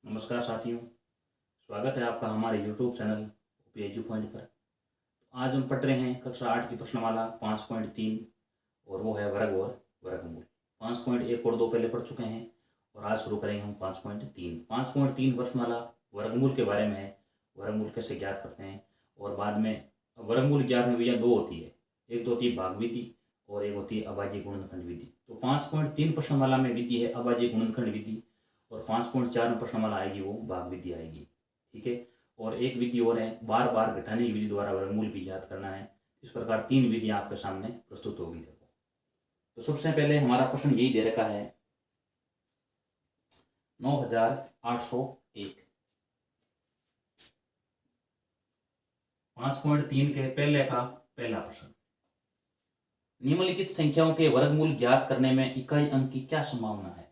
नमस्कार साथियों, स्वागत है आपका हमारे YouTube channel OP edu point पर। आज हम पढ़ रहे हैं कक्षा 8 की प्रश्नमाला 5.3 और वो है वर्ग और वर्गमूल। 5.1 और 2 पहले पढ़ चुके हैं और आज शुरू करेंगे हम 5.3। 5.3 प्रश्नमाला वर्गमूल के बारे में है। वर्गमूल कैसे ज्ञात करते हैं और बाद में वर्गमूल ज्ञात में विधियाँ दो होती है, एक तो होती है भाग विधि और एक होती है अभाज्य गुणनखंड विधि। तो 5.3 प्रश्नमाला में विधि है अभाज्य गुणनखंड विधि और 5.4 में प्रश्नमाला आएगी वो भाग विधि आएगी। ठीक है। और एक विधि और है बार बार घटाने की विधि द्वारा वर्गमूल भी ज्ञात करना है। इस प्रकार तीन विधियां आपके सामने प्रस्तुत होगी। देखो, तो सबसे पहले हमारा प्रश्न यही दे रखा है 9801। 5.3 के पहले का पहला प्रश्न, निम्नलिखित संख्याओं के वर्गमूल ज्ञात करने में इकाई अंक की क्या संभावना है।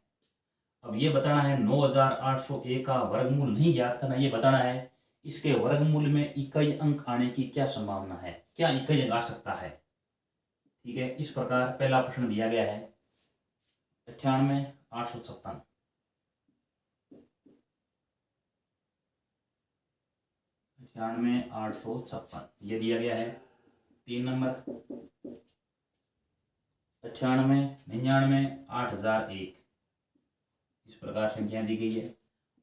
अब ये बताना है 9801 का वर्गमूल नहीं ज्ञात करना, ये बताना है इसके वर्गमूल में इकाई अंक आने की क्या संभावना है, क्या इकाई अंक आ सकता है। ठीक है, इस प्रकार पहला प्रश्न दिया गया है 98,856। 98,856 ये दिया गया है। 3 नंबर 98,99,8,001 इस प्रकार संख्या दी गई है।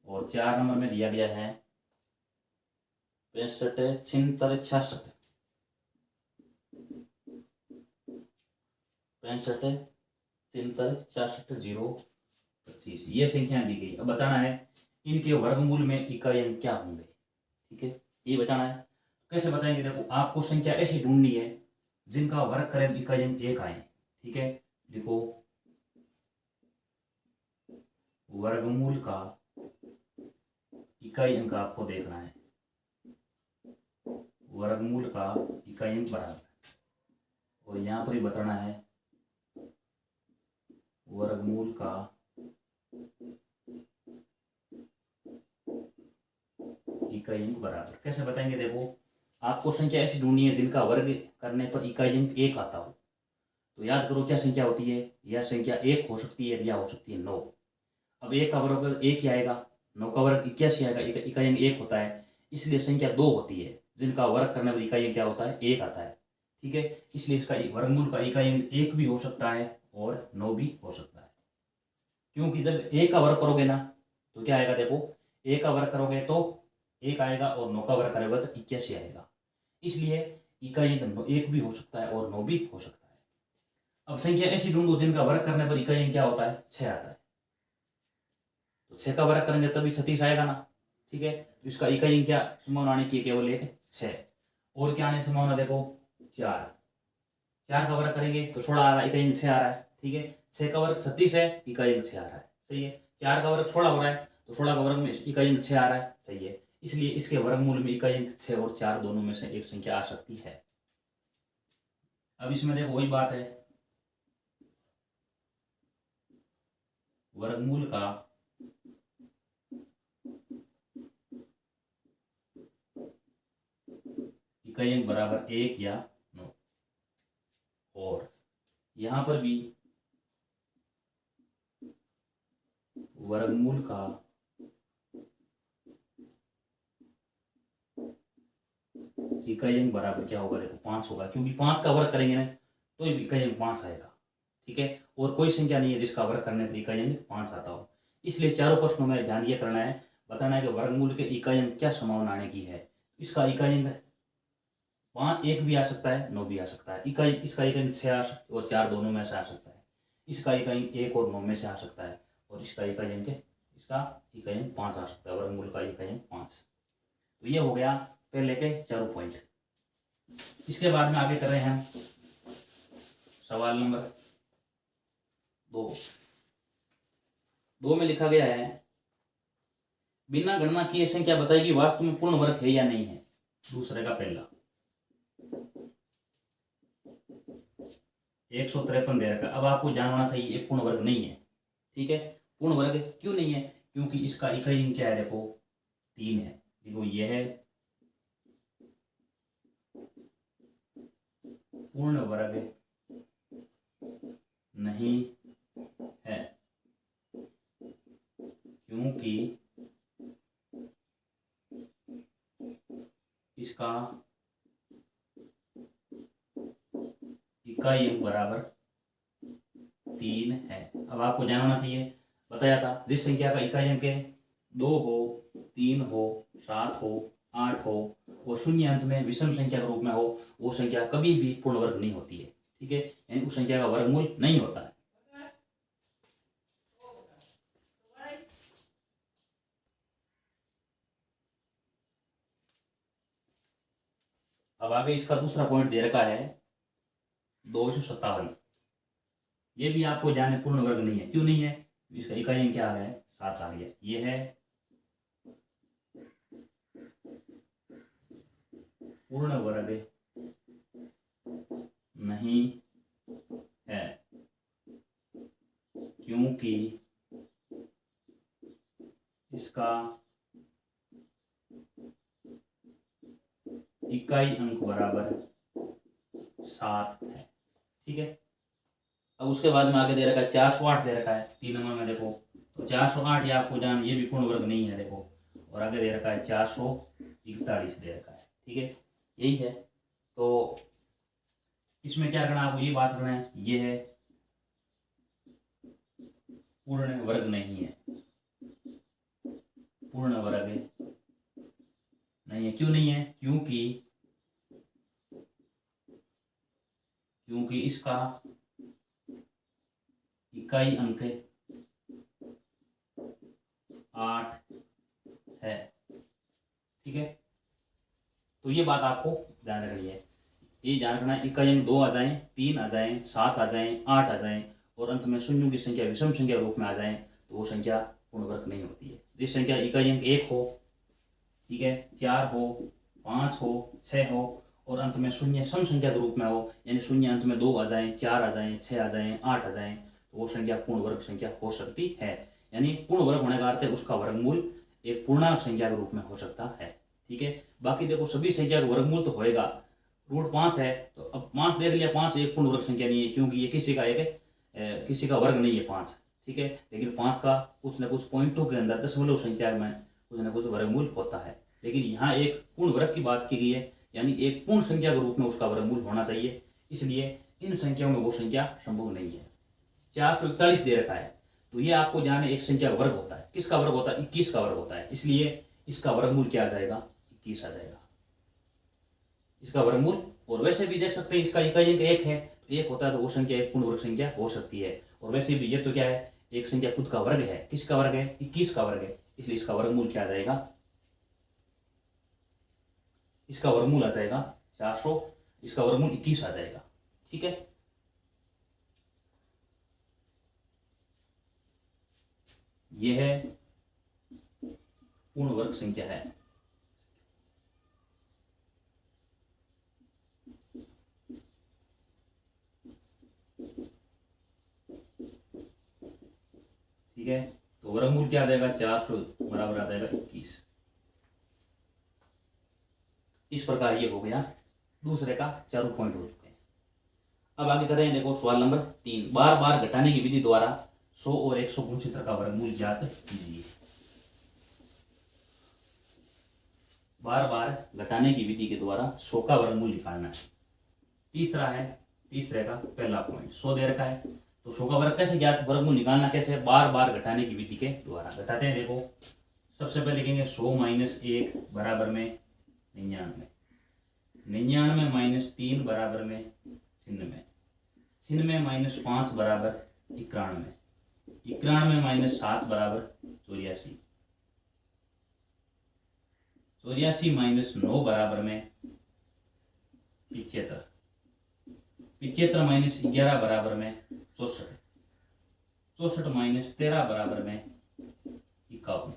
और 4 नंबर में दिया गया है 65, 76, 66 65, 73, 66, 0, 25 ये संख्या दी गई। अब बताना है इनके वर्गमूल में इकाई अंक क्या होंगे। ठीक है, ये बताना है। कैसे बताएंगे, देखो आपको संख्या ऐसी ढूंढनी है जिनका वर्ग करें इकाई अंक 1 आए। ठीक है, देखो वर्गमूल का इकाई अंक आपको देखना है, वर्गमूल का इकाई अंक बराबर, और यहां पर ही बताना है वर्गमूल का इकाई अंक बराबर। कैसे बताएंगे, देखो आपको संख्या ऐसी ढूंढनी है जिनका वर्ग करने पर इकाई अंक 1 आता हो। तो याद करो क्या संख्या होती है, यह संख्या 1 हो सकती है या हो सकती है 9। अब 1 का वर्ग 1 ही आएगा, 9 का वर्ग 81 आएगा, इकाई अंक 1 होता है। इसलिए संख्या 2 होती है जिनका वर्ग करने पर इकाई अंक क्या होता है, 1 आता है। ठीक है, इसलिए इसका वर्गमूल का इकाई अंक 1 भी हो सकता है और 9 भी हो सकता है। क्योंकि जब 1 का वर्ग करोगे ना तो क्या आएगा, देखो 1 का वर्ग करोगे तो 1 आएगा और 9 का वर्ग करोगे तो 81 आएगा। इसलिए इकाई अंक 1 भी हो सकता है और 9 भी हो सकता है। अब संख्या ऐसी ढूंढो जिनका वर्ग करने पर इकाई अंक क्या होता है, 6 आता है। तो 6 का वर्ग करेंगे तभी 36 आएगा ना। ठीक है, तो इसका इकाई अंक क्या संभावना आने की, केवल एक 6। और क्या आने की संभावना, देखो 4। 4 का वर्ग करेंगे तो 16 आ रहा है, इकाई अंक 6 आ रहा है। ठीक है, 6 का वर्ग 36 है, इकाई अंक 6 आ रहा है। सही है, 4 का वर्ग 16 हो रहा है तो 16 का वर्ग में इकाई अंक 6 आ रहा है। सही है, इसलिए इसके वर्गमूल में इकाई अंक 6 और 4 दोनों में से एक संख्या आ सकती है। अब इसमें देखो वही बात है, वर्गमूल का इकाई अंक बराबर 1 या 9। और यहां पर भी वर्गमूल का इकाई अंक बराबर क्या होगा, देखो 5 होगा, क्योंकि 5 का वर्ग करेंगे ना तो इकाई अंक 5 आएगा। ठीक है, और कोई संख्या नहीं है जिसका वर्ग करने पर इकाई अंक 5 आता हो। इसलिए चारों प्रश्नों में ध्यान ये करना है, बताना है कि वर्गमूल के इकाई अंक क्या संभावना आने की है। इसका इकाई अंक 5 1 भी आ सकता है, 9 भी आ सकता है। इसका इकाई अंक 6 और 4 दोनों में से आ सकता है। इसका इकाई 1 और 9 में से आ सकता है और इसका इकाई अंक 5 आ सकता है। वर्गमूल का इकाई अंक 5। तो ये हो गया पहले के चारों पॉइंट। इसके बाद में आगे कर रहे हैं हम सवाल नंबर 2। 2 में लिखा गया है बिना गणना किए संख्या बताएगी वास्तव में पूर्ण वर्ग है या नहीं है। दूसरे का पहला 153 दे रखा। अब आपको जानना चाहिए ये पूर्ण वर्ग नहीं है। ठीक है, पूर्ण वर्ग क्यों नहीं है, क्योंकि इसका इकाई अंक क्या है, देखो 3 है। देखो ये है पूर्ण वर्ग नहीं है क्योंकि इसका इकाई अंक बराबर 3 है। अब आपको जानना चाहिए, बताया था जिस संख्या का इकाई अंक 2 हो, 3 हो, 7 हो, 8 हो और शून्य अंत में विषम संख्या के रूप में हो, वो संख्या कभी भी पूर्ण वर्ग नहीं होती है। ठीक है, यानी उस संख्या का वर्गमूल नहीं होता है। अब आगे इसका दूसरा पॉइंट दे रखा है 257। ये भी आपको जाने पूर्ण वर्ग नहीं है। क्यों नहीं है? इसका इकाई अंक क्या आ गया है? 7 आ गया। ये है पूर्ण वर्ग नहीं है, क्योंकि इसका इकाई अंक बराबर 7 है। ठीक है, अब उसके बाद में आगे दे रखा है 408 दे रखा है 3 नंबर में। देखो तो 408 ये आपको जान, ये भी पूर्ण वर्ग नहीं है। देखो, और आगे दे रखा है 441 दे रखा है। ठीक है, यही है। तो इसमें क्या करना है आपको, ये बात करना है, ये है पूर्ण वर्ग नहीं है, पूर्ण वर्ग नहीं है। क्यों नहीं है? क्योंकि इसका इकाई अंक 8 है। ठीक है, तो ये बात आपको ध्यान रखनी है। ये ध्यान रखना है, इकाई अंक 2 आ जाए, 3 आ जाए, 7 आ जाए, 8 आ जाए और अंत में शून्यों की संख्या विषम संख्या रूप में आ जाए, तो वो संख्या पूर्ण वर्ग नहीं होती है। जिस संख्या इकाई अंक 1 हो, ठीक है, 4 हो, 5 हो, 6 हो और अंत में शून्य सम संख्या के रूप में हो, यानी शून्य अंत में 2 आ जाए, 4 आ जाए, 6 आ जाए, 8 आ जाए, तो वो संख्या पूर्ण वर्ग संख्या हो सकती है। यानी पूर्ण वर्ग होने का अर्थ है उसका वर्गमूल एक पूर्णांक संख्या के रूप में हो सकता है। ठीक है, बाकी देखो सभी संख्या का वर्गमूल तो होएगा। रूट 5 है तो अब 5 देख लिया, 5 एक पूर्ण वर्ग संख्या नहीं है, क्योंकि ये किसी का वर्ग नहीं है 5। ठीक है, लेकिन 5 का कुछ न कुछ पॉइंटों के अंदर दशमलव संख्या में कुछ न कुछ वर्गमूल होता है। लेकिन यहाँ एक पूर्ण वर्ग की बात की गई है, यानी एक पूर्ण संख्या के रूप में उसका वर्गमूल होना चाहिए। इसलिए इन संख्याओं में वो संख्या संभव नहीं है। 441 दे रखा है, तो ये आपको जाने एक संख्या का वर्ग होता है। किसका वर्ग होता है? 21 का वर्ग होता है। इसलिए इसका वर्गमूल क्या आ जाएगा? 21 आ जाएगा इसका वर्गमूल। और वैसे भी देख सकते हैं इसका इकाई अंक 1 है, तो 1 होता है तो वो संख्या एक पूर्ण वर्ग संख्या हो सकती है। और वैसे भी ये तो क्या है, एक संख्या खुद का वर्ग है। किसका वर्ग है? 21 का वर्ग है। इसलिए इसका वर्गमूल क्या आ जाएगा? इसका वर्गमूल आ जाएगा 400, इसका वर्गमूल 21 आ जाएगा। ठीक है, यह है पूर्ण वर्ग संख्या है। ठीक है, तो वर्गमूल क्या आ जाएगा? 400 बराबर आ जाएगा 21। इस प्रकार ये हो गया दूसरे का चारों पॉइंट हो चुके हैं। अब आगे करें, देखो सवाल नंबर 3, बार बार घटाने की विधि द्वारा 100 और 100 गुणसूत्र का वर्गमूल ज्ञात कीजिए। बार बार घटाने की विधि के द्वारा 100 का वर्गमूल निकालना है। तीसरे का पहला पॉइंट 100 दे रखा है, तो 100 का वर्ग कैसे ज्ञात, वर्गमूल निकालना कैसे? बार बार घटाने की विधि के द्वारा घटाते हैं। देखो सबसे पहले लिखेंगे 100 - 1 बराबर में 99, 99 - 3 बराबर में 96, 96 - 5 बराबर 91, 91 - 7 बराबर 84, 84 - 9 बराबर में 75, 75 - 11 बराबर में 64, 64 - 13 बराबर में 51,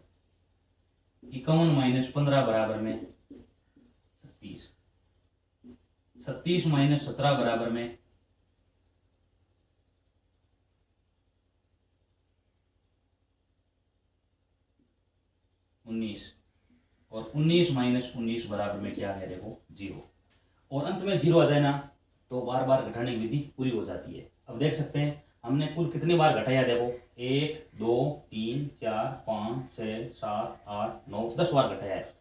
51 - 15 बराबर में 36, 36 - 17 बराबर में 19, और 19 - 19 बराबर में क्या है? देखो 0। और अंत में 0 आ जाए ना, तो बार बार घटाने की विधि पूरी हो जाती है। अब देख सकते हैं हमने कुल कितनी बार घटाया। देखो 1 2 3 4 5 6 7 8 9 10 बार घटाया है।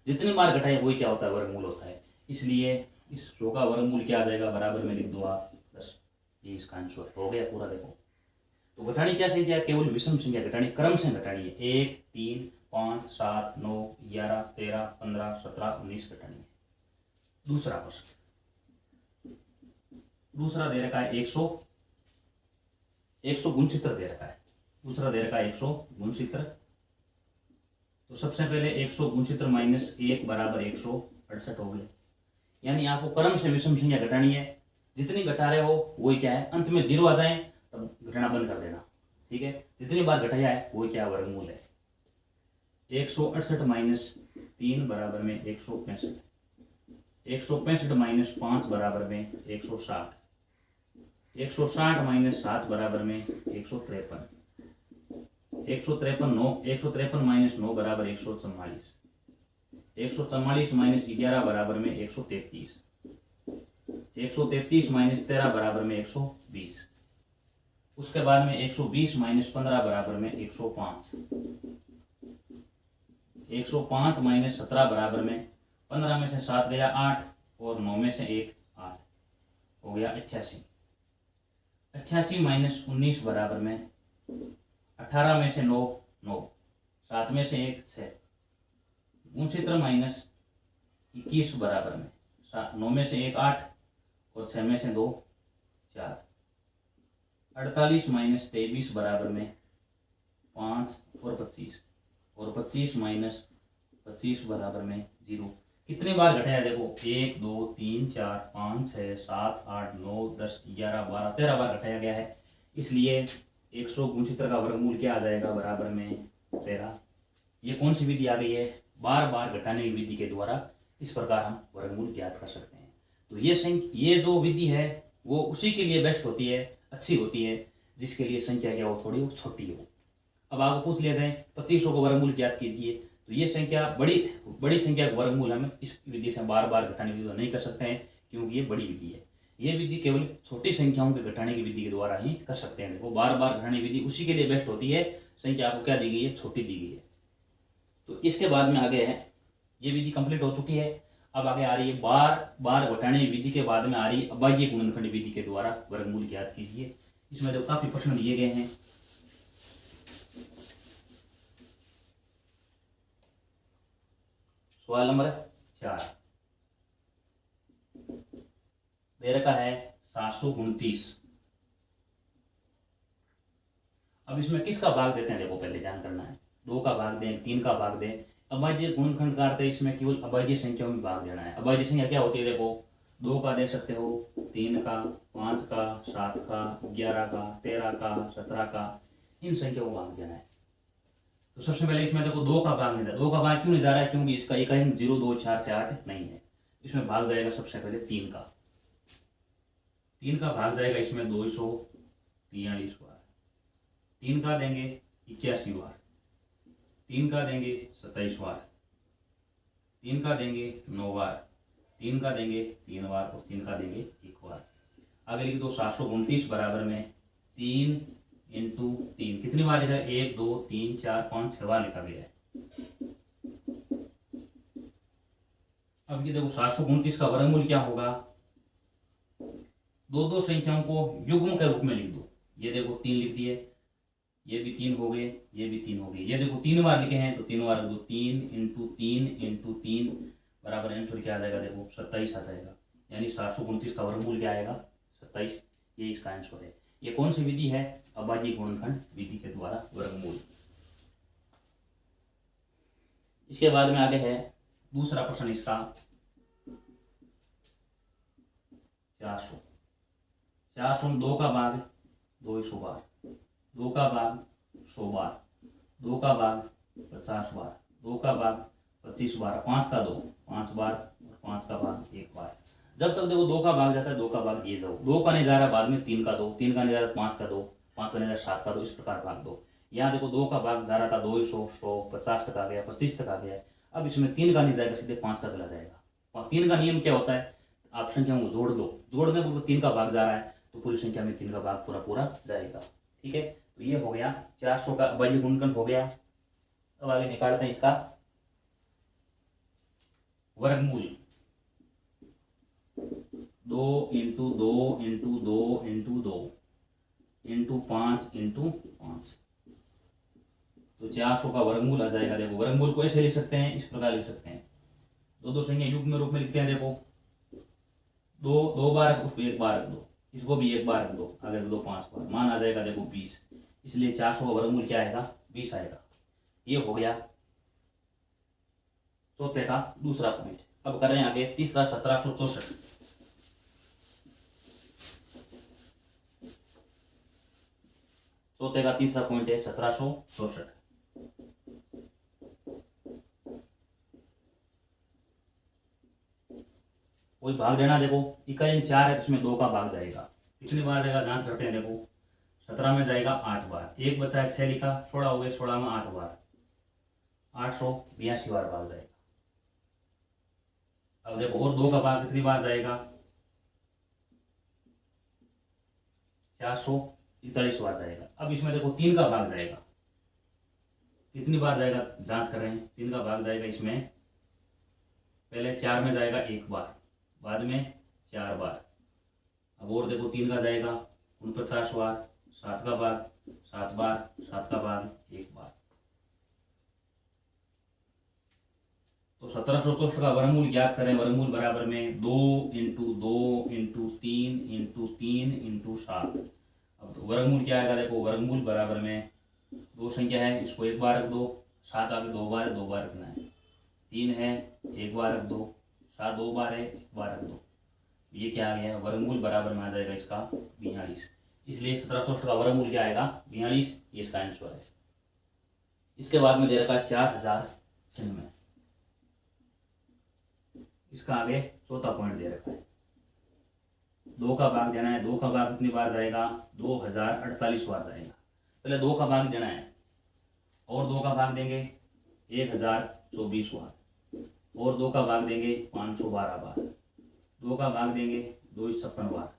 जितनी बार घटाए वही क्या होता है, वर्गमूल होता है। इसलिए इस 100 का वर्गमूल क्या आ जाएगा, बराबर में लिख दो आप 10। ये इसका आंसर हो गया पूरा। देखो तो घटानी क्या संख्या है, केवल विषम संख्या घटानी, क्रम से घटानी है। 1 3 5 7 9 11 13 15 17 19 घटानी है। दूसरा प्रश्न, दूसरा दे रखा है 100 गुणसूत्र दे रखा है। दूसरा दे रखा है 100 गुणसूत्र। तो सबसे पहले 100 गुणसूत्र माइनस 1 बराबर 168 हो गया। यानी आपको क्रम से विषम संख्या घटानी है, जितनी घटा रहे हो वही क्या है, अंत में 0 आ जाए तब घटाना बंद कर देना। ठीक है, जितनी बार घटाया है वही क्या वर्गमूल है। 168 माइनस 3 बराबर में 165, 165 माइनस 5 बराबर में 160, 160 माइनस 7 बराबर में 153, 153 माइनस 9 बराबर 144, 144 माइनस 11 बराबर में 133, 133 माइनस 13 बराबर में 120। उसके बाद में 120 माइनस 15 बराबर में 105, 105 माइनस 17 बराबर में 15 में से 7 गया 8 और 9 में से 1 8 हो गया 88, 88 माइनस 19 बराबर में 18 में से 9 9, 7 में से 1 6, गुणसूत्र माइनस 21 बराबर में 9 में से 1 8 और 6 में से 2 4, 48 माइनस 23 बराबर में 5 और 25, और 25 माइनस 25 बराबर में 0। कितनी बार घटाया देखो, 1 2 3 4 5 6 7 8 9 10 11 12 13 बार घटाया गया है। इसलिए 100 गुणसूत्र का वर्गमूल क्या आ जाएगा, बराबर में 13। ये कौन सी विधि आ गई है, बार बार घटाने की विधि के द्वारा इस प्रकार हम वर्गमूल ज्ञात कर सकते हैं। तो ये जो विधि है वो उसी के लिए बेस्ट होती है, अच्छी होती है, जिसके लिए संख्या क्या हो, थोड़ी छोटी हो। अब आपको पूछ लेते हैं 2500 को वर्गमूल ज्ञात कीजिए, तो ये संख्या बड़ी संख्या का वर्गमूल हम इस विधि से बार बार घटाने की विधि नहीं कर सकते हैं, क्योंकि ये बड़ी विधि है। ये विधि केवल छोटी संख्याओं के घटाने की विधि के द्वारा ही कर सकते हैं। देखो बार बार घटाने की विधि उसी के लिए बेस्ट होती है, संख्या आपको क्या दी गई है, छोटी दी गई है। तो इसके बाद में आगे है, ये विधि कंप्लीट हो चुकी है। अब आगे आ रही है बार बार घटाने की विधि के बाद में आ रही है अभाज्य गुणनखंड विधि के द्वारा वर्गमूल ज्ञात कीजिए। इसमें जो काफी प्रश्न दिए गए हैं, सवाल नंबर 4 दे रखा है 729। अब इसमें किसका भाग देते हैं, देखो पहले ध्यान करना है। 2 का भाग दें, 3 का भाग दें। अभाज्य गुणनखंड का अर्थ है इसमें केवल अभाज्य संख्याओं में भाग देना है। अभाज्य संख्या क्या होती है, देखो 2 का दे सकते हो, 3 का, 5 का, 7 का, 11 का, 13 का, 17 का, इन संख्याओं को भाग देना है। तो सबसे पहले इसमें देखो 2 का भाग नहीं था। 2 का भाग क्यों नहीं जा रहा है, क्योंकि इसका इकाई 0 2 4 6 8 नहीं है। इसमें भाग जाएगा सबसे पहले 3 का। 3 का भाग जाएगा इसमें 243 बार। 3 का देंगे 81 बार। 3 का देंगे 27 बार। 3 का देंगे 9 बार। 3 का देंगे 3 बार और 3 का देंगे 1 बार। आगे लिख दो 729 बराबर में 3 इंटू 3 कितनी बार लिखा है, 1 2 3 4 5 6 बार लिखा गया है। अब ये देखो 729 का वर्गमूल क्या होगा, दो संख्याओं को युग्म के रूप में लिख दो। ये देखो 3 लिख दिए, ये भी 3 हो गए, ये भी 3 हो गए। ये देखो 3 बार लिखे हैं तो 3 बार लिख दो, 3 इंटू 3 इंटू 3 बराबर आंसर क्या आ जाएगा, देखो 27 आ जाएगा। यानी 729 का वर्गमूल क्या आएगा, 27। ये इसका आंसर है। ये कौन सी विधि है, अभाज्य गुणनखंड विधि के द्वारा वर्गमूल। इसके बाद में आगे है दूसरा प्रश्न इसका 400। 400 में 2 का भाग 200 बार, 2 का भाग 100 बार, 2 का भाग 50 बार, 2 का भाग 25 बार, 5 का 2 5 बार और 5 का भाग 1 बार। जब तक देखो 2 का भाग जाता है 2 का भाग दिए जाओ। 2 का नहीं जा रहा बाद में 3 का 2, 3 का नहीं जा रहा 5 का 2, 5 का नहीं जा रहा 7 का 2, इस प्रकार भाग दो। यहाँ देखो 2 का भाग जा रहा था 200 100 50 तक आ गया, 25 तक आ गया। अब इसमें 3 का नहीं जाएगा, सीधे 5 का चला जाएगा। और 3 का नियम क्या होता है, आप संख्याओं को जोड़ दो, जोड़ने पर 3 का भाग जा रहा है तो पूरी संख्या में 3 का भाग पूरा पूरा जाएगा। ठीक है, तो ये हो गया 400 का अभाज्य गुणनखंड हो गया। अब आगे निकालते हैं इसका वर्गमूल 2 into 2 into 2 into 2 into 5 into 5। तो 400 का वर्गमूल आ जाएगा। देखो वर्गमूल को ऐसे लिख सकते हैं, इस प्रकार लिख सकते हैं। दो दो संख्या युग्म रूप में लिखते हैं। देखो दो बार रख, उसको एक बार रख दो, इसको भी एक बार रख दो, आगे रख दो 5 बार, मान आ जाएगा देखो 20। इसलिए 400 का वर्गमूल क्या आएगा? 20 आएगा। ये हो गया चौथे का दूसरा पॉइंट। अब करें आगे तीसरा 1764। चौथे का तीसरा पॉइंट है 1764। कोई भाग देना। देखो इकाई 4 है तो इसमें 2 का भाग जाएगा। कितनी बार जाएगा जांच करते हैं। देखो 17 में जाएगा 8 बार, एक बचा है 6 लिखा, 16 हो गए, 16 में 8 बार, 882 बार भाग जाएगा। अब देखो और 2 का भाग कितनी बार जाएगा? 441 बार जाएगा। अब इसमें देखो 3 का भाग जाएगा, कितनी बार जाएगा जांच कर रहे हैं। 3 का भाग जाएगा इसमें, पहले 4 में जाएगा 1 बार, बाद में 4 बार। अब और देखो 3 का जाएगा 49 बार, 7 का भाग 7 बार, 7 का भाग 1 बार। तो 1764 का वर्गमूल ज्ञात करें। वर्गमूल बराबर में 2 इंटू 2 इंटू 3 इंटू 3 इंटू 7। अब तो वर्गमूल क्या आएगा? देखो वर्गमूल बराबर में दो संख्या है, इसको एक बार रख दो, 7 आगे 2 बार है, 2 बार रखना है। 3 है, एक बार रख दो, 7 2 बार है, एक बार रख दो। ये क्या आ गया? वर्गमूल बराबर में आ जाएगा इसका 42। इसलिए 1764 का वर्गमूल क्या आएगा? 42। ये इसका आंसर है। इसके बाद में दे रखा है 4096। इसका आगे चौथा पॉइंट दे रखा है। 2 का भाग देना है। 2 का भाग कितनी बार जाएगा? 2048 बार जाएगा। पहले 2 का भाग देना है और 2 का भाग देंगे 1024 बार, और 2 का भाग देंगे 512 बार, 2 का भाग देंगे 256 बार,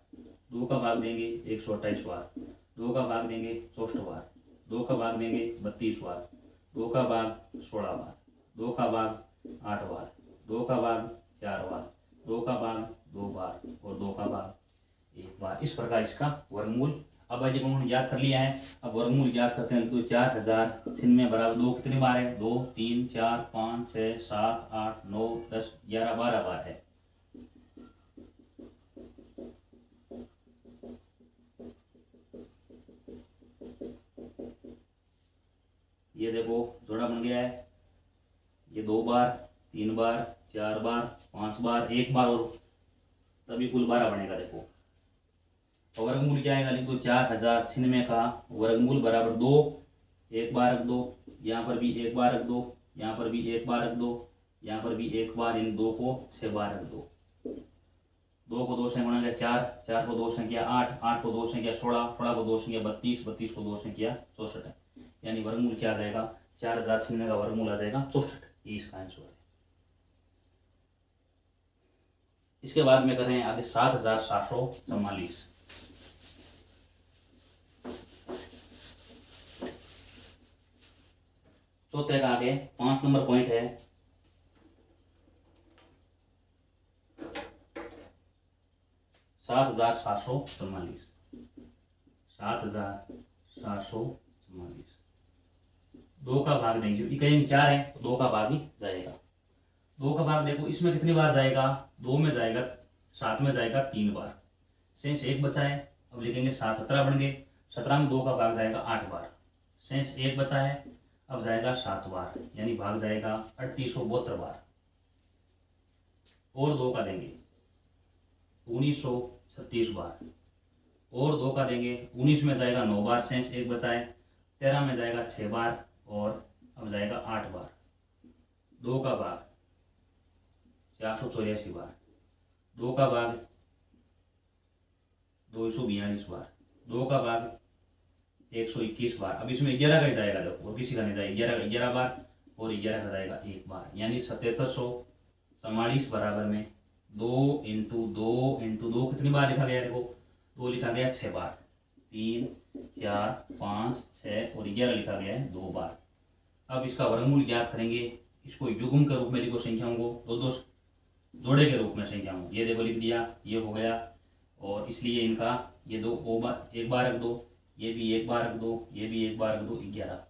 2 का भाग देंगे 128 बार, 2 का भाग देंगे 64 बार, 2 का भाग देंगे 32 बार, 2 का भाग 16 बार, 2 का भाग 8 बार, 2 का भाग 4 बार, 2 का भाग 2 बार और 2 का भाग 1 बार। इस प्रकार इसका वर्गमूल। अब आज उन्होंने याद कर लिया है। अब वर्गमूल याद करते हैं। तो 4096 बराबर 2 कितनी बार है? 2 3 4 5 6 7 8 9 10 11 12 बार है। ये देखो जोड़ा बन गया है। ये 2 बार, 3 बार, 4 बार, 5 बार, 1 बार और तभी कुल 12 बनेगा। देखो और वर्गमूल क्या आएगा? लिख दो 4096 का वर्गमूल बराबर 2, एक बार रख दो, यहाँ पर भी एक बार रख दो, यहाँ पर भी एक बार रख दो, यहाँ पर भी एक बार, इन 2 को 6 बार रख दो। 2 को 2 से गुणा गया 4, 4 को 2 से किया 8, 8 को 2 से किया 16, 16 को 2 से किया 32, 32 को 2 से किया 64 है। यानी वर्गमूल क्या आ जाएगा? 4096 का वर्गमूल आ जाएगा 64। ये इसका आंसर है। इसके बाद में करें आगे 7744। चौथे का आगे 5 नंबर पॉइंट है। 7744, 7744। 2 का भाग देंगे, इकाई में 4 है तो 2 का भाग ही जाएगा। 2 का भाग देखो इसमें कितनी बार जाएगा? 2 में जाएगा, 7 में जाएगा 3 बार, शेष 1 बचा है। अब लिखेंगे 7 17 बन गए। 17 में 2 का भाग जाएगा 8 बार, शेष 1 बचा है, अब जाएगा 7 बार, यानी भाग जाएगा 3872 बार। और 2 का देंगे 1936 बार, और 2 का देंगे 19 में जाएगा 9 बार, शेष 1 बचा है। 13 में जाएगा 6 बार और अब जाएगा 8 बार। 2 का भाग 484 बार, 2 का भाग 242 बार, 2 का भाग 121 बार। अब इसमें 11 का ही जाएगा, देखो और किसी का नहीं जाएगा। 11 का 11 बार और 11 का जाएगा 1 बार, यानी 7744 बराबर में 2 इंटू 2 इंटू 2 कितनी बार लिखा गया? देखो 2 लिखा गया 6 बार, 3 4 5 6 और 11 लिखा गया है 2 बार। अब इसका वर्गमूल ज्ञात करेंगे। इसको युग्म के रूप में लिखो संख्याओं को, 2 2 जोड़े के रूप में संख्याओं, ये देखो लिख दिया, ये हो गया। और इसलिए इनका ये दो एक बार रख दो, ये भी एक बार रख दो, ये भी एक बार रख दो। 11,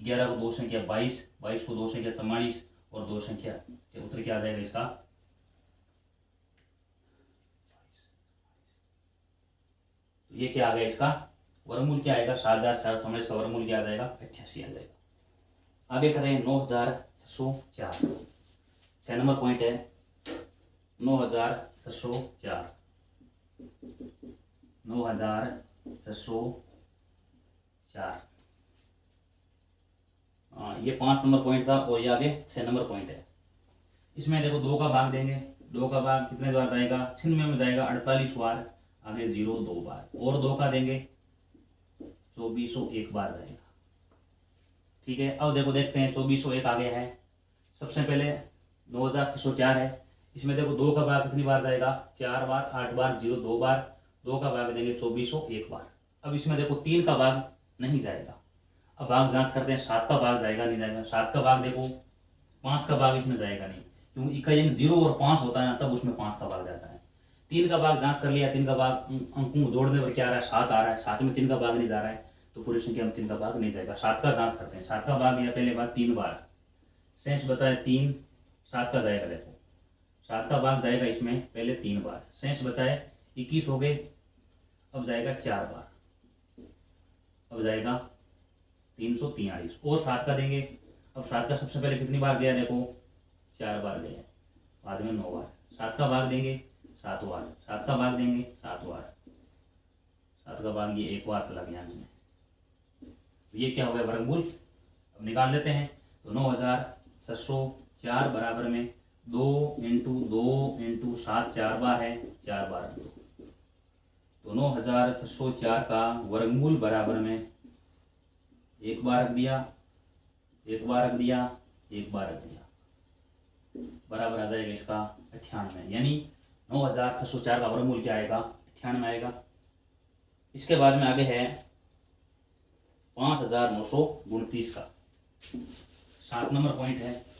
11 को दो संख्या 22, 22 को दो संख्या 44 और दो संख्या, तो उत्तर क्या आ जाएगा इसका? तो ये क्या आ गया इसका वर्गमूल क्या आएगा? 7,744 का वर्गमूल क्या आ जाएगा? 88 आ जाएगा। आगे करें 9,604, 6 नंबर पॉइंट है 9,604, 9,604। ये 5 नंबर पॉइंट था और ये आगे 6 नंबर पॉइंट है। इसमें देखो 2 का भाग देंगे, 2 का भाग कितने बार जाएगा? 96 में जाएगा 48 बार, आगे 0 2 बार, और 2 का देंगे 2401 बार जाएगा। ठीक है, अब देखो देखते हैं 2401 आगे है। सबसे पहले 9,604 है, इसमें देखो 2 का भाग कितनी बार जाएगा? 4 बार, 8 बार, 0 2 बार, 2 का भाग देंगे 2401 बार। अब इसमें देखो 3 का भाग नहीं जाएगा। अब भाग जांच करते हैं, 7 का भाग जाएगा नहीं जाएगा? 7 का भाग देखो, 5 का भाग इसमें जाएगा नहीं, क्योंकि इकाई अंक 0 और 5 होता है ना, तब उसमें 5 का भाग जाता है। 3 का भाग जांच कर लिया, 3 का भाग अंकों जोड़ने पर क्या आ रहा है? 7 आ रहा है, 7 में 3 का भाग नहीं जा रहा है, तो पूरी संख्या में 3 का भाग नहीं जाएगा। 7 का जांच करते हैं, 7 का भाग या पहले बार 3 बार, शेष बचा है 3, 7 का जाएगा। देखो 7 का भाग जाएगा इसमें पहले 3 बार, शेष बचा है 21 हो गए। अब जाएगा 4 बार, अब जाएगा 343 और 7 का देंगे। अब 7 का सबसे पहले कितनी बार गया? देखो 4 बार गया, बाद में 9 बार। 7 का भाग देंगे 7 बार, 7 का भाग देंगे 7 बार, 7 का भाग ये 1 बार चला गया हमने। ये क्या हो गया? वर्गमूल। अब निकाल लेते हैं, तो 9,604 बराबर में 2 इंटू 2 इंटू 7 4 बार है, 4 बार 2, तो 9,604 का वर्गमूल बराबर में 1 बार रख दिया, 1 बार रख दिया, 1 बार रख दिया, बराबर आ जाएगा इसका 98। यानी 9,604 का वर्गमूल क्या आएगा? 98 आएगा। इसके बाद में आगे है 5,929 का 7 नंबर पॉइंट है।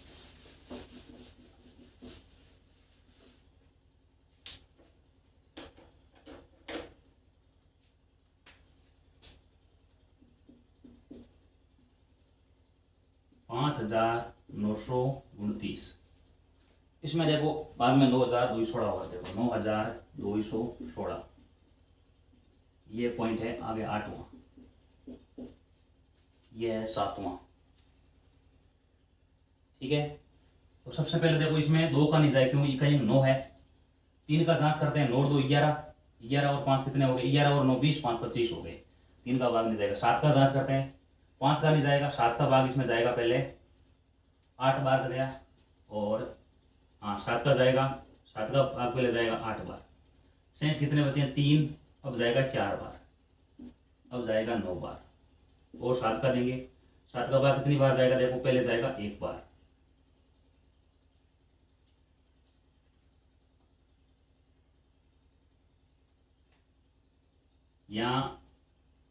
इसमें देखो बाद में 9,216 होगा। देखो 9,216 ये पॉइंट है। आगे 8वां, ये है 7वां। ठीक है, तो सबसे पहले देखो इसमें 2 का नहीं जाए, क्योंकि इकाई 9 है। 3 का जांच करते हैं, 9 2 11, 11 और 5 कितने हो गए? 11 और 9 20, 5 25 हो गए। 3 का भाग नहीं जाएगा। 7 का जांच करते हैं, 5 का नहीं जाएगा। 7 का भाग इसमें जाएगा पहले 8 बार गया, और हाँ 7 का जाएगा, 7 का भाग पहले जाएगा 8 बार। शेष कितने बचे हैं? 3, अब जाएगा 4 बार, अब जाएगा 9 बार, और 7 का देंगे। 7 का भाग कितनी बार जाएगा? देखो पहले जाएगा 1 बार, यहाँ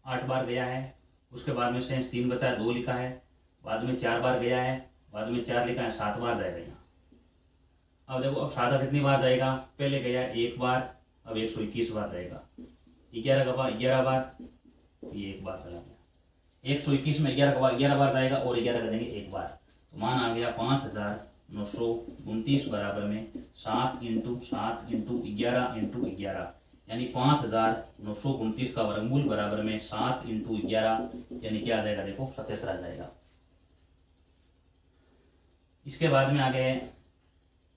8 बार गया है। उसके बाद में शेष 3 बचा है, 2 लिखा है। बाद में 4 बार गया है, बाद में 4 लिखा है, 7 बार जाएगा यहाँ। अब देखो अब 7 कितनी बार जाएगा? पहले गया 1 बार, अब 121 बार जाएगा। 11 का भाग 11 बार, ये 1 बार चला गया। 121 में 11 का भाग 11 बार जाएगा, और 11 का देंगे 1 बार, तो मान आ गया 5,929 बराबर में 7 इंटू 7 इंटू 11 इंटू 11, यानी 5,929 का वर्गमूल बराबर में 7 इंटू 11, यानी क्या आ जाएगा? देखो 77 आ जाएगा। इसके बाद में आगे है,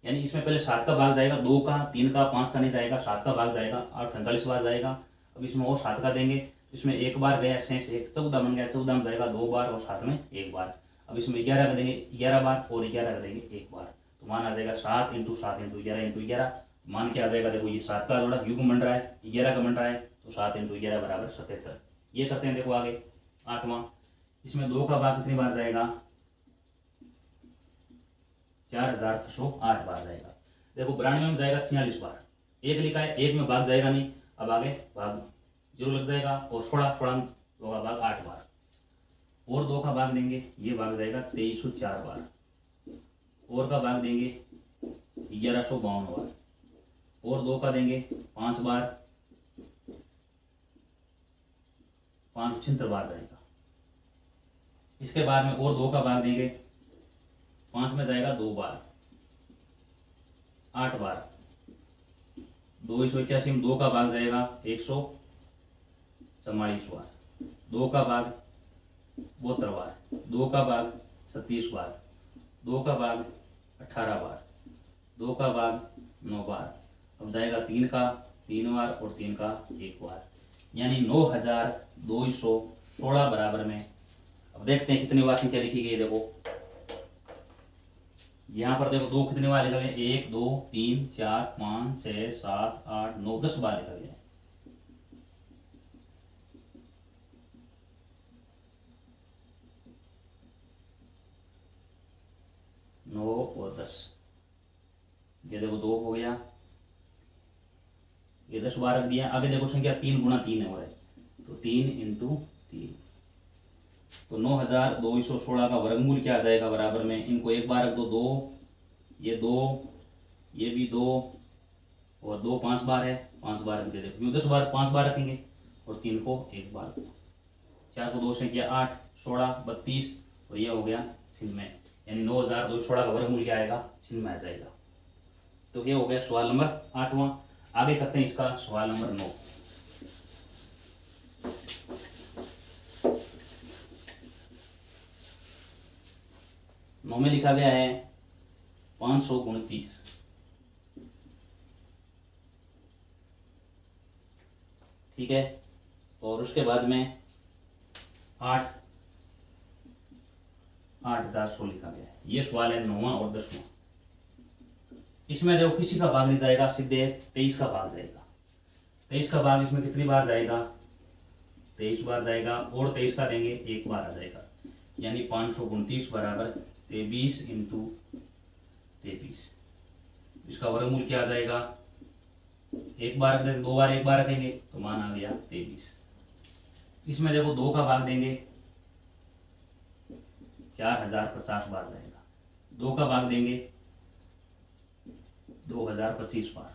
यानी इसमें पहले 7 का भाग जाएगा, 2 का, 3 का, 5 का नहीं जाएगा। 7 का भाग जाएगा 48 बार जाएगा। अब इसमें और 7 का देंगे, इसमें 1 बार गया, शेष 1, 14 बन गया। 14 में जाएगा 2 बार, और 7 में 1 बार। अब इसमें 11 का देंगे 11 बार, और 11 का देंगे 1 बार, तो मान आ जाएगा 7 इंटू 7 इंटू 11 इंटू 11। मान क्या आ जाएगा? देखो ये 7 का जोड़ा युग्म बन रहा है, 11 का बन रहा है, तो 7 इंटू 11 बराबर 77। ये करते हैं। देखो आगे 8वां, इसमें 2 का भाग कितनी बार जाएगा? 4,608 बार जाएगा। देखो 92 में जाएगा 46 बार, 1 लिखा है, 1 में भाग जाएगा नहीं। अब आगे भाग 0 लग जाएगा, और 16 में 2 का भाग 8 बार, और 2 का भाग देंगे, ये भाग जाएगा 2304 बार, और का भाग देंगे, 1152 बार, और 2 का देंगे 5 बार, 576 बार जाएगा। इसके बाद में और 2 का भाग देंगे, 5 में जाएगा 2 बार, 8 बार, 281 में 2 का भाग जाएगा 144 बार, 2 का भाग 72 बार, 2 का भाग 36 बार, 2 का भाग 18 बार, 2 का भाग 9 बार। अब जाएगा 3 का 3 बार और 3 का 1 बार, यानी 9216 बराबर में। अब देखते हैं कितनी बार संख्या लिखी गई। देखो यहाँ पर देखो 2 कितनी बार लिखा गया, 1 2 3 4 5 6 7 8 9 10 बार लिखा गया। नौ और 10, ये देखो 2 हो गया, ये 10 बार रख दिया। आगे देखो संख्या 3 गुणा 3 है, तो 3 इंटू 3, तो 9216 का वर्गमूल क्या आ जाएगा बराबर में, इनको एक बार रख दो 2, ये 2, ये भी 2 और 2 5 बार है, 5 बार रख दे देखो, 10 बार 5 बार रखेंगे और 3 को एक बार, 4 को 2 से किया 8 16 32 और ये हो गया छिन्नवे, यानी 9216 का वर्गमूल क्या आएगा, छिन्नवे आ जाएगा। तो ये हो गया सवाल नंबर 8वां। आगे करते हैं इसका सवाल नंबर 9। नौ में लिखा गया है 529, ठीक है, और उसके बाद में 8100 लिखा गया है। ये सवाल है 9वां और 10वां। इसमें देखो किसी का भाग नहीं जाएगा, सीधे 23 का भाग जाएगा। 23 का भाग इसमें कितनी बार जाएगा, 23 बार जाएगा, और 23 का देंगे 1 बार आ जाएगा, यानी 529 बराबर 23 इंटू 23। इसका वर्गमूल क्या आ जाएगा, 1 बार रख देंगे, 2 बार 1 बार रखेंगे तो मान आ गया 23। इसमें देखो 2 का भाग देंगे 4050 बार जाएगा, 2 का भाग देंगे 2025 बार।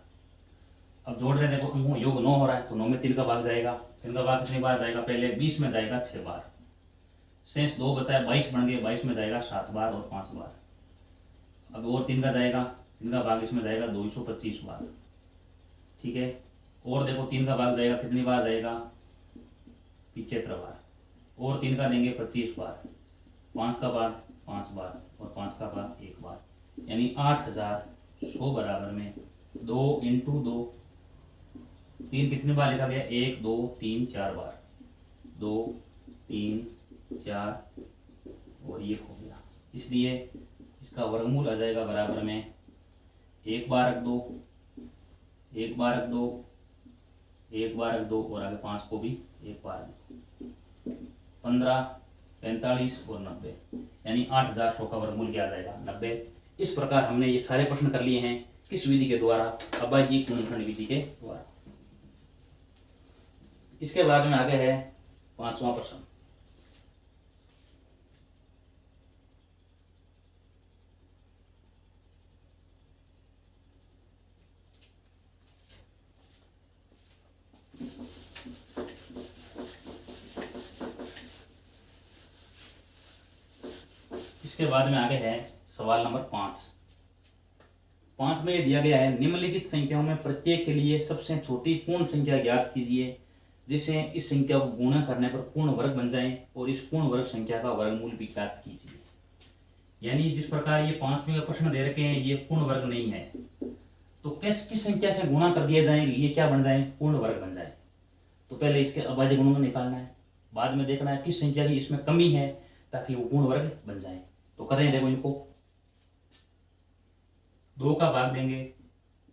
अब जोड़ रहे हैं, देखो अंकों योग 9 हो रहा है, तो 9 में 3 का भाग जाएगा, 3 का भाग कितनी बार जाएगा, पहले 20 में जाएगा 6 बार, शेष 2 बचा है 22 बन गए, 22 में जाएगा 7 बार और 5 बार। अब और 3 का जाएगा, 3 का भाग इसमें जाएगा 225 बार, ठीक है, और देखो 3 का भाग जाएगा कितनी बार जाएगा, 75 बार, और 3 का देंगे 25 बार, 5 का भाग 5 बार और 5 का भाग 1 बार, यानी 8100 बराबर में 2 इंटू 2, 3 कितनी बार लिखा गया, 1 2 3 4 बार, 2 3 4 और ये हो गया, इसलिए इसका वर्गमूल आ जाएगा बराबर में 1 बार रख दो, 1 बार रख दो, 1 बार रख दो, और आगे 5 को भी 1 बार रख दो, 15 45 और 90, यानी 8100 का वर्गमूल क्या आ जाएगा, 90। इस प्रकार हमने ये सारे प्रश्न कर लिए हैं किस विधि के द्वारा, अब्बाजी गुणनखंड विधि के द्वारा। इसके बाद में आगे है 5वां प्रश्न। इसके बाद में आगे है सवाल नंबर 5। 5 में ये दिया गया है, निम्नलिखित संख्याओं में प्रत्येक के लिए सबसे छोटी पूर्ण संख्या ज्ञात कीजिए जिससे इस संख्या को गुणा करने पर पूर्ण वर्ग बन जाए और इस पूर्ण वर्ग संख्या का वर्गमूल भी ज्ञात कीजिए। यानी जिस प्रकार ये 5वें का प्रश्न दे रखे हैं, ये पूर्ण वर्ग नहीं है, तो किस संख्या से गुणा कर दिया जाए, ये क्या बन जाए, पूर्ण वर्ग बन जाए। तो पहले इसके अभाज्य गुणन निकालना है, बाद में देखना है किस संख्या की इसमें कमी है ताकि वो पूर्ण वर्ग बन जाए। तो करें, देखो इनको 2 का भाग देंगे,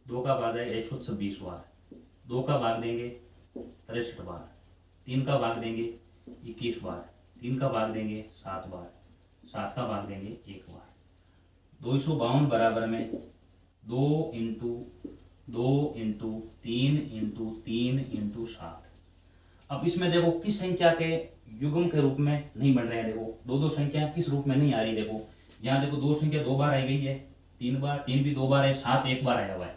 2 का भाग है 126 बार, 2 का भाग देंगे 63 बार, 3 का भाग देंगे 21 बार, 3 का भाग देंगे 7 बार, 7 का भाग देंगे 1 बार। 252 बराबर में 2 इंटू 2 इंटू 3 इंटू 3 इंटू 7। अब इसमें देखो किस संख्या के युग्म के रूप में नहीं बन रहे हैं, देखो दो संख्या किस रूप में नहीं आ रही। देखो यहाँ देखो 2 संख्या 2 बार आई गई है, 3 बार, 3 भी 2 बार है, 7 एक बार आया हुआ है।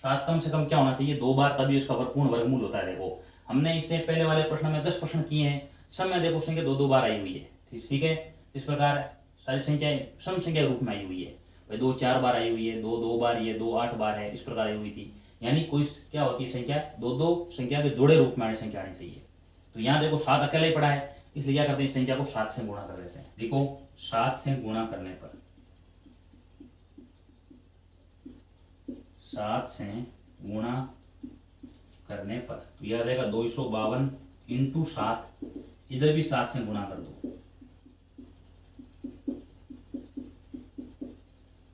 7 कम से कम क्या होना चाहिए, 2 बार, तभी उसका पूर्ण वर्गमूल होता है। देखो हमने इससे पहले वाले प्रश्न में 10 प्रश्न किए हैं, सब में देखो संख्या 2-2 बार आई हुई है। ठीक है, इस प्रकार सारी संख्याएं सम संख्या के रूप में आई हुई है। भाई 2 4 बार आई हुई है, 2 2 बार, ये 2 8 बार है, इस प्रकार आई हुई थी। यानी कोई क्या होती है संख्या, 2-2 संख्या के जोड़े रूप में आने संख्या आनी चाहिए। तो यहाँ देखो 7 अकेला ही पड़ा है, इसलिए क्या करते हैं, इस संख्या को 7 से गुणा कर देते हैं। देखो 7 से गुणा करने पर, 7 से गुणा करने पर तो यह आ जाएगा 252 इंटू 7। इधर भी 7 से गुणा कर दो।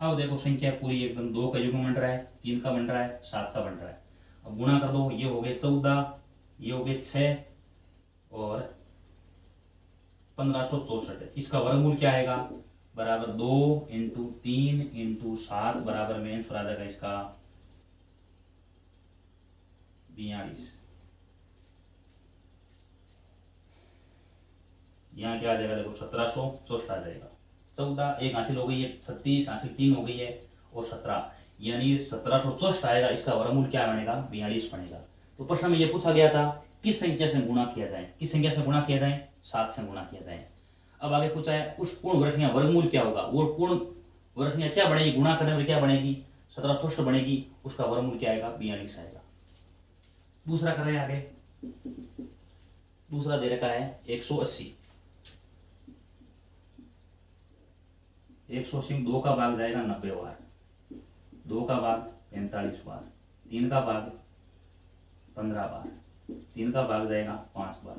अब देखो संख्या पूरी एकदम 2 का युग्म बन रहा है, 3 का बन रहा है, 7 का बन रहा है। अब गुणा कर दो, ये हो गए 14, ये हो गए 6 और 1564। इसका वर्गमूल क्या आएगा, बराबर 2 इंटू 3 इंटू 7 बराबर में आंसर आ जाएगा इसका 42। यहाँ क्या आ जाएगा, देखो 1764 आ जाएगा। 14 एक हासिल हो गई है, 36 हासिल 3 हो गई है और 17, यानी 1764 आएगा। इसका वर्गमूल क्या बनेगा, 42 बनेगा। तो प्रश्न में ये पूछा गया था किस संख्या से गुणा किया जाए, किस संख्या से गुणा किया जाए, 7 से गुणा किया जाए। अब आगे पूछा है उस पूर्ण वर्ग संख्या वर्गमूल क्या होगा, वो पूर्ण वर्ग संख्या क्या बनेगी, गुणा करने पर क्या बनेगी, 1764 बनेगी, उसका वर्गमूल क्या आएगा, 42 आएगा। दूसरा कर रहे हैं आगे, दूसरा दे रखा है 180। 180 में 2 का भाग जाएगा 90 बार, 2 का भाग 45 बार, 3 का भाग 15 बार, 3 का भाग जाएगा 5 बार,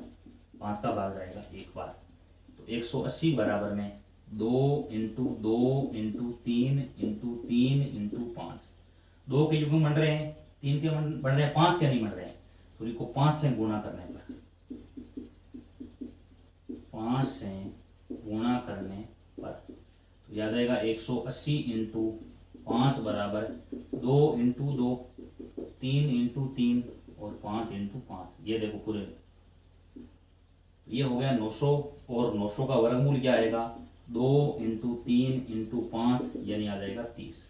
5 का भाग जाएगा 1 बार। तो 180 बराबर में 2 इंटू 2 इंटू 3 इंटू 3 इंटू 5। 2 के युग्म बन रहे हैं, 3 के बन रहे हैं, 5 के नहीं बन रहे हैं। तो इनको 5 से गुणा करने पर, 5 से गुणा करने पर तो यह आ जाएगा 180 इंटू 5 बराबर 2 इंटू 2, 3 इंटू 3 और 5 इंटू 5। ये देखो पूरे, तो ये हो गया 900 और 900 का वर्गमूल क्या आएगा, 2 इंटू 3 इंटू 5 यानी आ जाएगा 30।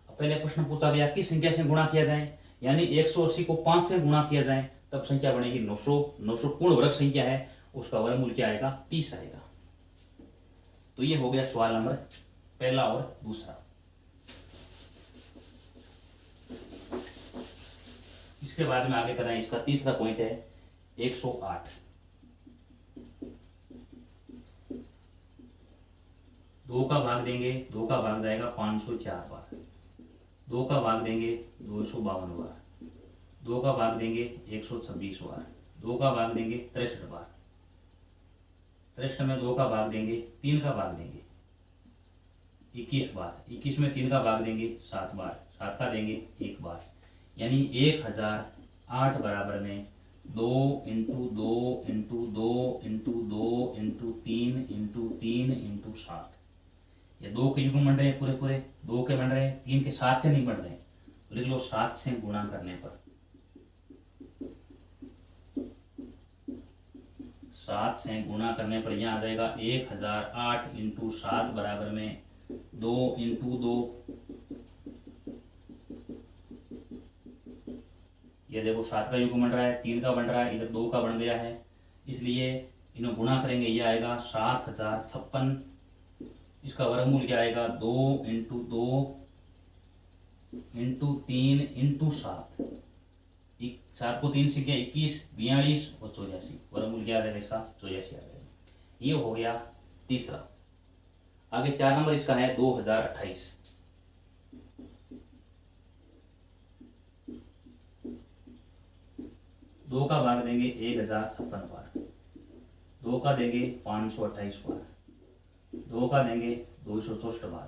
अब पहले प्रश्न पूछा गया किस संख्या से गुणा किया जाए, यानी 180 को 5 से गुणा किया जाए तब संख्या बनेगी 900। 900 पूर्ण वर्ग संख्या है, उसका वर्गमूल क्या आएगा, 30 आएगा। तो ये हो गया सवाल नंबर पहला और दूसरा। इसके बाद में आगे करें, इसका तीसरा पॉइंट है 108। 2 का भाग देंगे, 2 का भाग जाएगा 504 बार, 2 का भाग देंगे 252 बार, 2 का भाग देंगे 126 बार, 2 का भाग देंगे 63 बार, 63 में 2 का भाग देंगे, 3 का भाग देंगे 21 बार, 21 में 3 का भाग देंगे 7 बार, 7 का देंगे 1 बार, यानी 1008 बराबर में 2 into 2 into 2 into 2 into 3 into 3 into 7। ये 2 के युग्म बन रहे हैं, पूरे पूरे 2 के बन रहे हैं, 3 के 7 के नहीं बन रहे हैं। तो लिख लो 7 से गुणा करने पर, 7 से गुणा करने पर यहाँ आ जाएगा 1008 इंटू 7 बराबर में 2 इंटू 2, ये देखो 7 का युग्म बन रहा है, 3 का बन रहा है, इधर 2 का बन गया है, इसलिए इन्हें गुणा करेंगे, ये आएगा 7056। इसका वर्गमूल क्या आएगा, 2 इंटू 2 इंटू 3 इंटू 7। 7 को 3 से क्या 21, 42 और 84। वर्गमूल क्या आ जाएगा इसका, 84 आ जाएगा। ये हो गया तीसरा। आगे 4 नंबर इसका है 2028। 2 का भाग देंगे 1056 बार, 2 का देंगे 528 बार, 2 का देंगे 264 बार,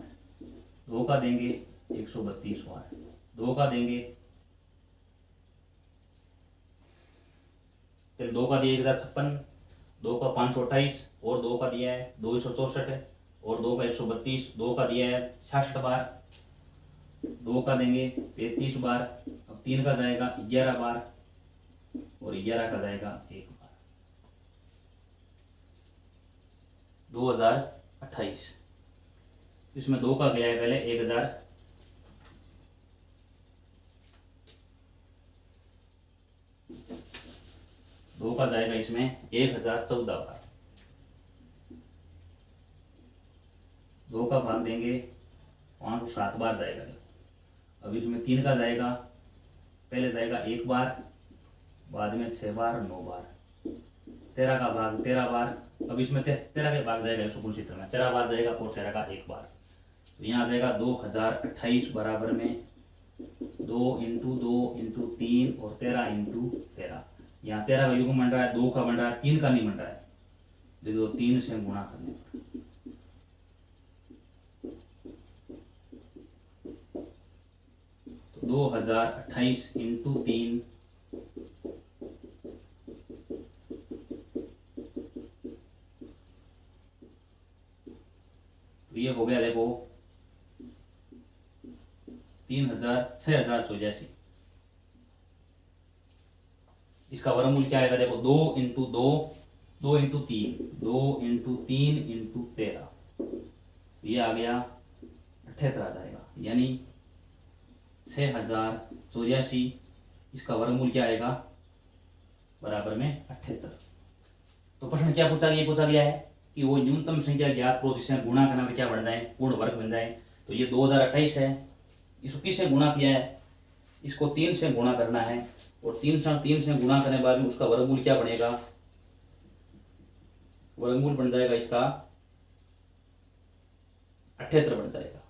2 का देंगे 132 बार, 2 का देंगे, फिर 2 का दिया 1056, 2 का 528 और 2 का दिया है 264 और 2 का 132, 2 का दिया है 66 बार, 2 का देंगे 33 बार, अब 3 का जाएगा 11 बार और 11 का जाएगा 1 बार। 2028 इसमें 2 का गया है पहले 2 का जाएगा इसमें 1014 बार। 2 का भाग देंगे 507 बार जाएगा। अब इसमें 3 का जाएगा, पहले जाएगा 1 बार, बाद में 6 बार, 9 बार। 13 का भाग 13 बार। अब इसमें 13 के भाग जाएगा 100 चित्र में 13 बार जाएगा और 13 का 1 बार। तो यहाँ जाएगा 2028 बराबर में 2 इंटू 2 इंटू 3 और 13 इंटू 13। यहाँ 13 का युग्म बन रहा है, 2 का बन रहा है, 3 का नहीं बन रहा है। देखो 3 से गुणा करने पर तो 2028 इंटू 3 तो ये हो गया देखो 6084। इसका वर्गमूल क्या आएगा देखो 2 इंटू 2 2 इंटू 3 2 इंटू 3 इंटू 13, ये आ गया 78 आ जाएगा, यानी 6084। इसका वर्गमूल क्या आएगा बराबर में 78। तो प्रश्न क्या पूछा गया, पूछा गया है कि वो न्यूनतम संख्या ज्ञात करो जिससे गुणा करने में क्या बन जाए, पूर्ण वर्ग बन जाए। तो ये 2028 है, इसको किससे गुणा किया है, इसको 3 से गुणा करना है और 3 से गुणा करने के बाद में उसका वर्गमूल क्या बनेगा, वर्गमूल बन जाएगा इसका 78 बन जाएगा।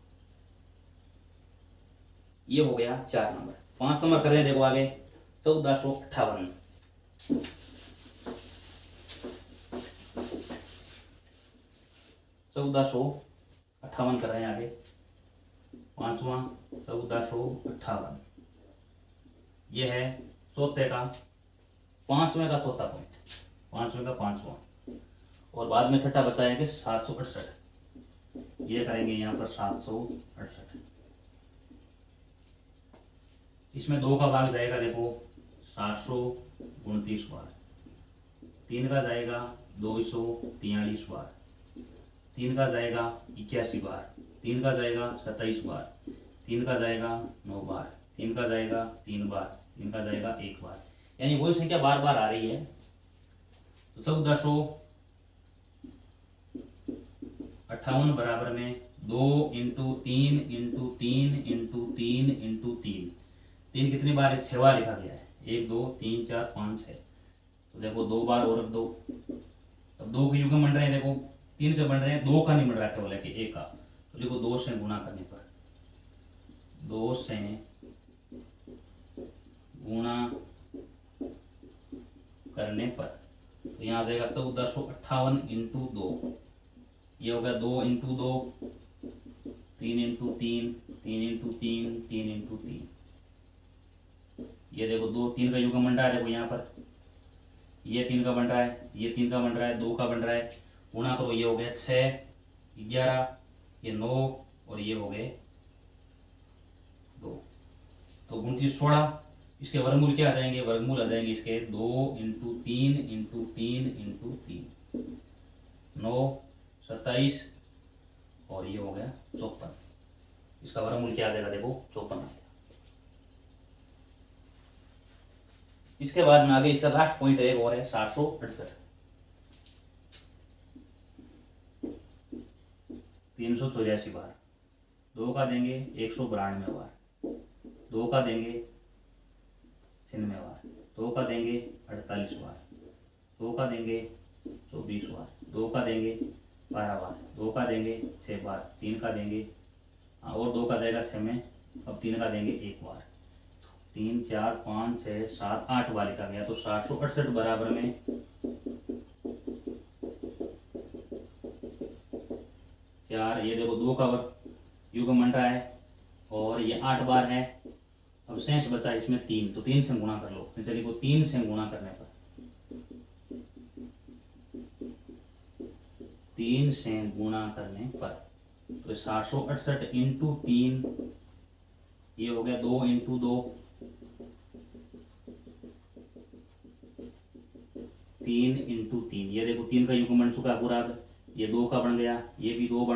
ये हो गया 4 नंबर। 5 नंबर कर रहे हैं देखो आगे 1458। 1458 कर रहे हैं आगे, 5वां 1458। ये है चौथे का 5वें का चौथा पॉइंट, 5वें का 5वां, और बाद में छठा बचा है कि 768। ये करेंगे यहाँ पर 768। इसमें 2 का भाग जाएगा देखो 729 बार। 3 का जाएगा 243 बार। 3 का जाएगा 81 बार। 3 का जाएगा 27 बार। 3 का जाएगा 9 बार। 3 का जाएगा 3 बार। 3 का जाएगा 1 बार, यानी वही संख्या बार बार आ रही है। तो 1458 बराबर में 2 इंटू 3 इंटू 3 इंटू 3 इंटू 3। 3 कितनी बार है, 6 बार लिखा गया है, 1 2 3 4 5 6। तो देखो 2 बार और रख दो। अब 2 के युग्म बन रहे हैं, देखो 3 के बन रहे हैं, 2 का नहीं बन रहा केवल कि 1 का। तो देखो 2 से गुणा करने पर, 2 से गुणा करने पर तो यहाँ आ जाएगा 1458 इंटू 2। ये होगा 2 इंटू 2 3 इंटू 3 3 इंटू 3 3 इंटू 3। ये देखो 2 3 का युग्म बन रहा है, देखो यहाँ पर ये 3 का बन रहा है, ये 3 का बन रहा है, 2 का बन रहा है, गुणा करो। ये हो गया 6 11, ये 9 और ये हो गए 2। तो 29 16। इसके वर्गमूल क्या आ जाएंगे, वर्गमूल आ जाएंगे इसके 2 इंटू 3 इंटू 3 इंटू 3, 9 27 और ये हो गया 54। इसका वर्गमूल क्या आ जाएगा देखो 54 आ गया। इसके बाद में आगे इसका लास्ट पॉइंट एक और है 768। 384 बार। 2 का देंगे 192 बार। 2 का देंगे 96 बार। 2 का देंगे 48 बार। 2 का देंगे 24 बार। 2 का देंगे 12 बार। 2 का देंगे 6 बार। 3 का देंगे और 2 का जाएगा 6 में। अब 3 का देंगे 1 बार। 3 4 5 6 7 8 बार लिखा गया। तो 768 बराबर में 4, ये देखो 2 का युग्म बन रहा है और ये 8 बार है। अब शेष बचा इसमें 3, तो 3 से गुणा कर लो। चलिए को 3 से गुणा करने पर 3 से गुणा करने पर तो 768 इंटू 3, ये हो गया 2 इंटू 2 3 इंटू 3। ये देखो 3 का युग्म बन चुका है पूरा। ये 2 का बन गया, ये भी 2 का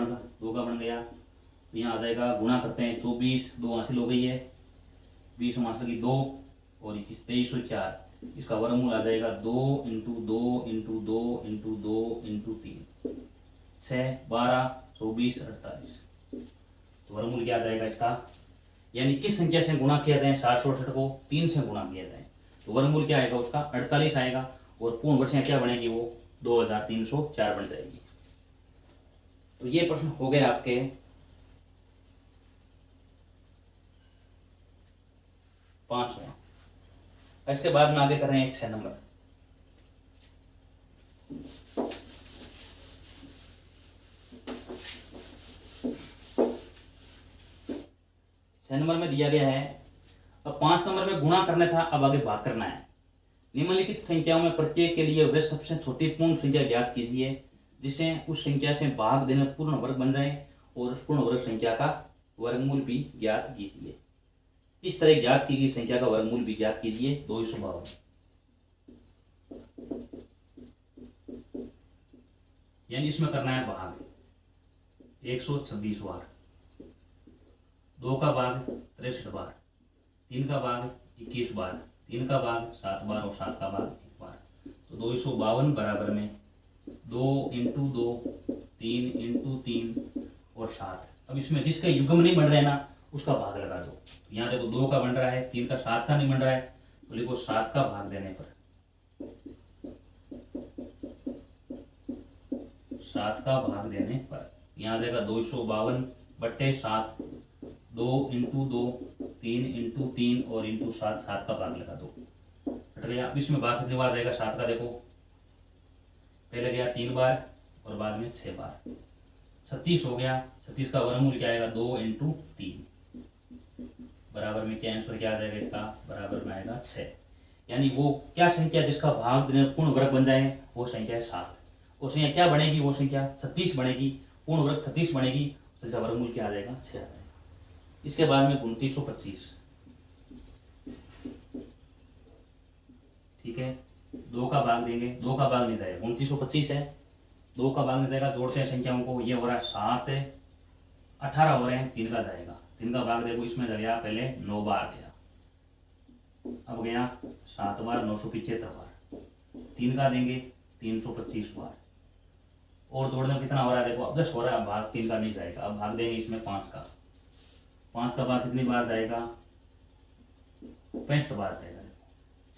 बन गया। तो यहाँ आ जाएगा, गुणा करते हैं 24, 2 हासिल हो गई है, 20 हासिल की 2 और 21 23 और 4। इसका वर्गमूल आ जाएगा 2 इंटू 2 इंटू 2 इंटू 2 इंटू 3, 6, 12, 24, 48। तो वर्गमूल क्या आ जाएगा इसका, यानी किस संख्या से गुणा किया जाए 768 को 3 से गुणा किया जाए तो वर्गमूल क्या आएगा उसका 48 आएगा, और पूर्ण वर्ग संख्या क्या बनेगी वो 2304 बन जाएगी। तो ये प्रश्न हो गए आपके 5वें। इसके बाद में आगे कर रहे हैं 6 नंबर। 6 नंबर में दिया गया है, अब 5 नंबर में गुणा करना था, अब आगे भाग करना है। निम्नलिखित संख्याओं में प्रत्येक के लिए वह सबसे छोटी पूर्ण संख्या ज्ञात कीजिए जिसे उस संख्या से भाग देने पूर्ण वर्ग बन जाए, और उस पूर्ण वर्ग संख्या का वर्गमूल भी ज्ञात कीजिए। इस तरह ज्ञात की गई संख्या का वर्गमूल भी ज्ञात कीजिए 252। यानी इसमें करना है भाग 126 बार, 2 का भाग 63 बार, 3 का भाग 21 बार, 3 का भाग 7 बार और 7 का भाग 1 बार। तो 252 बराबर में 2 इंटू 2, 3 इंटू 3 और 7। अब इसमें जिसका युग्म नहीं बन रहा है ना उसका भाग लगा दो। तो यहाँ देखो 2 का बन रहा है, 3 का 7 का नहीं बन रहा है, तो लिखो 7 का भाग देने पर 7 का भाग देने पर यहाँ जाएगा 252 बट्टे 7, 2 इंटू 2, 3 इंटू 3 और इंटू 7, 7 का भाग लगा दो, हट गया। अब इसमें भाग कितनी बार जाएगा 7 का, देखो पहले गया 3 बार और बाद में 6 बार, 36 हो गया। 36 का वर्गमूल क्या आएगा 2 इंटू 3, बराबर में क्या आंसर क्या आ जाएगा इसका, बराबर में आएगा 6। यानी वो क्या संख्या जिसका भाग देने पूर्ण वर्ग बन जाए वो संख्या है 7। वो संख्या क्या बनेगी, वो संख्या 36 बनेगी, पूर्ण वर्ग 36 बनेगी, उसका वर्गमूल क्या आ जाएगा 6 आ जाएगा। इसके बाद में 2925, ठीक है, 2 का भाग देंगे, 2 का भाग नहीं जाएगा, 2925 है, 2 का भाग नहीं जाएगा, जोड़ते हैं संख्याओं को, ये हो रहा है 7, 18 हो रहे हैं, 3 का जाएगा, 3 का भाग देखो इसमें गया पहले 9 बार गया, अब गया 7 बार 975 बार, 3 का देंगे 325 बार, और जोड़ने में कितना हो रहा है देखो, अब 10 हो रहा है, भाग 3 का नहीं जाएगा, अब भाग देंगे इसमें 5 का, 5 का भाग कितनी बार जाएगा 65 बार जाएगा,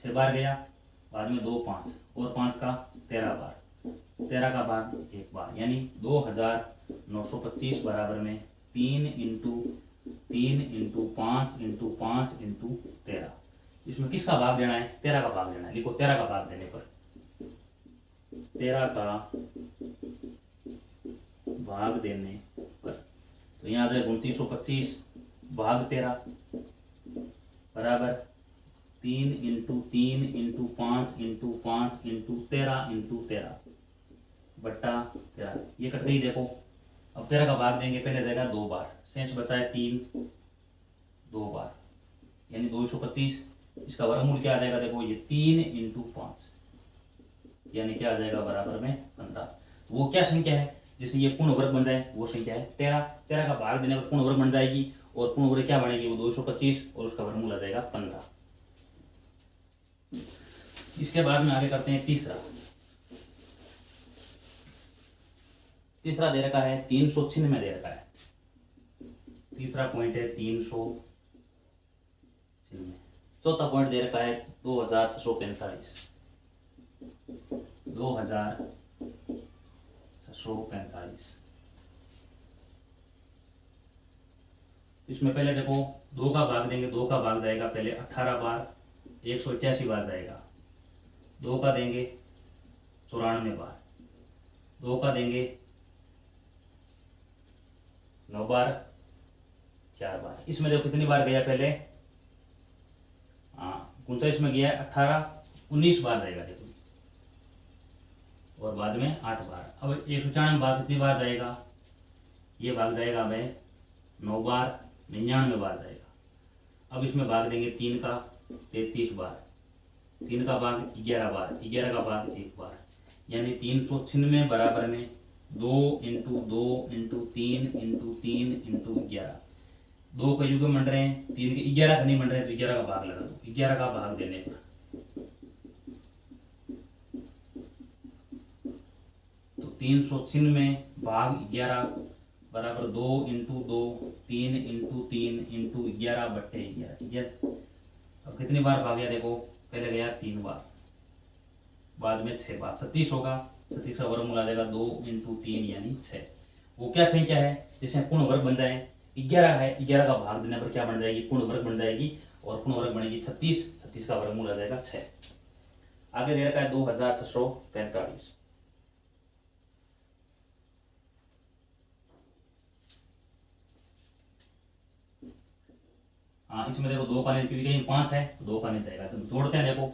6 बार गया, बाद में 2 5 और 5 का 13 बार, 13 का भाग 1 बार, यानी 2925 बराबर में 3 इंटू 3 इंटू 5 इंटू 5 इंटू 13। इसमें किसका भाग देना है, 13 का भाग देना है, लिखो 13 का भाग देने पर 13 का भाग देने पर, तो यहाँ से 2925 भाग 13 बराबर 3 into 3 into 5 into 5 into 13 into 13 बट्टा 13, ये कट गई देखो। अब 13 का भाग देंगे, पहले जाएगा 2 बार, शेष बचा है 3, 2 बार, यानी 225। इसका वर्गमूल क्या आ जाएगा देखो, ये 3 इंटू 5, यानी क्या आ जाएगा बराबर में 15। तो वो क्या संख्या है जिससे ये पूर्ण वर्ग बन जाए, वो संख्या है 13। 13 का भाग देने पर पूर्ण वर्ग बन जाएगी, और पूर्ण वर्ग क्या बनेगी वो 225, और उसका वर्गमूल आ जाएगा 15। इसके बाद में आगे करते हैं तीसरा दे रखा है 396 में दे रखा है, तीसरा पॉइंट है 396। चौथा पॉइंट दे रखा है 2645, 2645। इसमें पहले देखो 2 का भाग देंगे, 2 का भाग जाएगा पहले 18 बार, 181 बार जाएगा, 2 का देंगे 94 बार, 2 का देंगे 9 बार, 4 बार। इसमें देखो कितनी बार गया पहले, हाँ 39 में गया 18, 19 बार जाएगा देखो, और बाद में 8 बार। अब 195 बार कितनी बार जाएगा, ये भाग जाएगा भाई 9 बार, 99 बार जाएगा। अब इसमें भाग देंगे 3 का 33 बार, 3 का भाग 11 बार, 11 का भाग 1 बार, यानी 396 बराबर में 2 इंटू 2 इंटू 3 इंटू 3 इंटू 11। 2 का युग्म बन रहे हैं, 3 के 11 से नहीं बन रहे, तो 11 का भाग लगा दो। 11 का भाग देने पर 396 भाग 11 बराबर 2 इंटू 2 3 इंटू 3 इंटू 11 बट्टे 11, ठीक है। अब कितनी बार भाग गया देखो, पहले गया 3 बार, बाद में 6 बार, 36 होगा। 36 का वर्गमूल आ जाएगा 2 इंटू 3 यानी 6। वो क्या संख्या है जिसमें पूर्ण वर्ग बन जाए? 11 है, 11 का भाग देने पर क्या बन जाएगी? पूर्ण वर्ग बन जाएगी, और पूर्ण वर्ग बनेगी 36। 36 का वर्गमूल आ जाएगा 6। आगे दे रखा है 2645। हाँ, इसमें देखो 2 का नहीं, क्योंकि कहीं 5 है तो 2 का नहीं जाएगा, तो जोड़ते हैं। देखो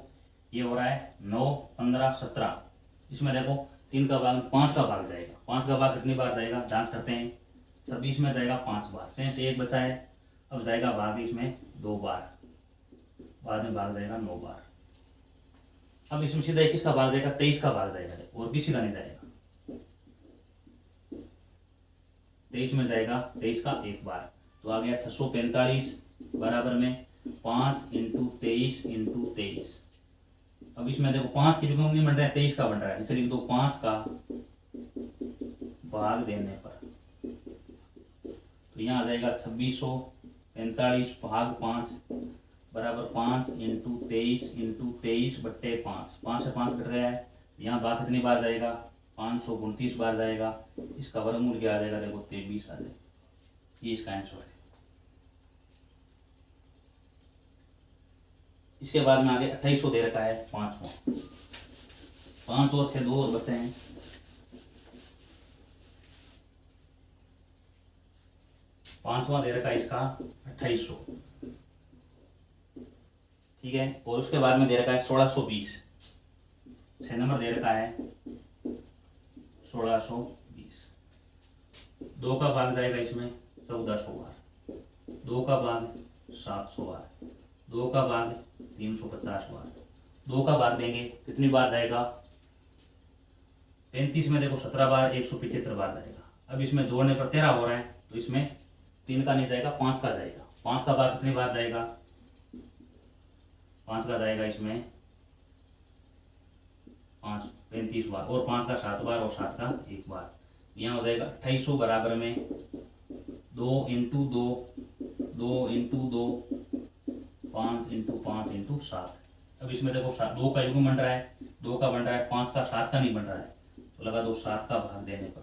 ये हो रहा है 9 15 17। इसमें देखो 3 का भाग 5 का भाग जाएगा। 5 का भाग कितनी बार जाएगा जांच करते हैं। 26 में जाएगा 5 बार, शेष 1 बचा है। अब जाएगा भाग इसमें 2 बार, बाद में भाग जाएगा 9 बार। अब इसमें सीधा 21 का भाग जाएगा, 23 का भाग जाएगा, और भी सीधा नहीं जाएगा। 23 में जाएगा 23 का 1 बार, तो आ गया 645 बराबर में 5 इंटू 23 इंटू 23। अब इसमें देखो 5 की जगह नहीं बन रहा है, 23 का बन रहा है, चलिए तो 5 का भाग देने पर तो यहाँ आ जाएगा 2645 भाग 5 बराबर 5 इंटू 23 बट्टे 5। 5 से 5 कट गया है, यहाँ भाग कितनी बार जाएगा? 529 बार जाएगा। इसका वर्गमूल क्या आ जाएगा? देखो 23 आ जाएगा। ये इसका आंसर है। इसके बाद में आगे 2800 दे रखा है, 5 और 6 2 और बचे हैं। पांचवा दे रखा है इसका 2800, ठीक है। और उसके बाद में दे रखा है 1620। 6 नंबर दे रखा है 1620। 2 का भाग जाएगा इसमें 1400 बार, 2 का भाग 700 बार, 2 का भाग 350 बार। 2 का भाग देंगे कितनी बार जाएगा? 35 में देखो 17 बार, 175 बार जाएगा। अब इसमें जोड़ने पर 13 हो रहा है, तो इसमें 3 का नहीं जाएगा, 5 का जाएगा। 5 का भाग कितनी बार जाएगा? 5 का जाएगा इसमें 35 बार, और 5 का 7 बार, और 7 का 1 बार। यहाँ हो जाएगा 2800 बराबर में 2 इंटू 2 2 इंटू 2 5 इंटू 5 इंटू 7। अब इसमें देखो 2 का युग्म बन रहा है, 2 का बन रहा है, 5 का 7 का नहीं बन रहा है, तो लगा दो 7 का भाग देने पर,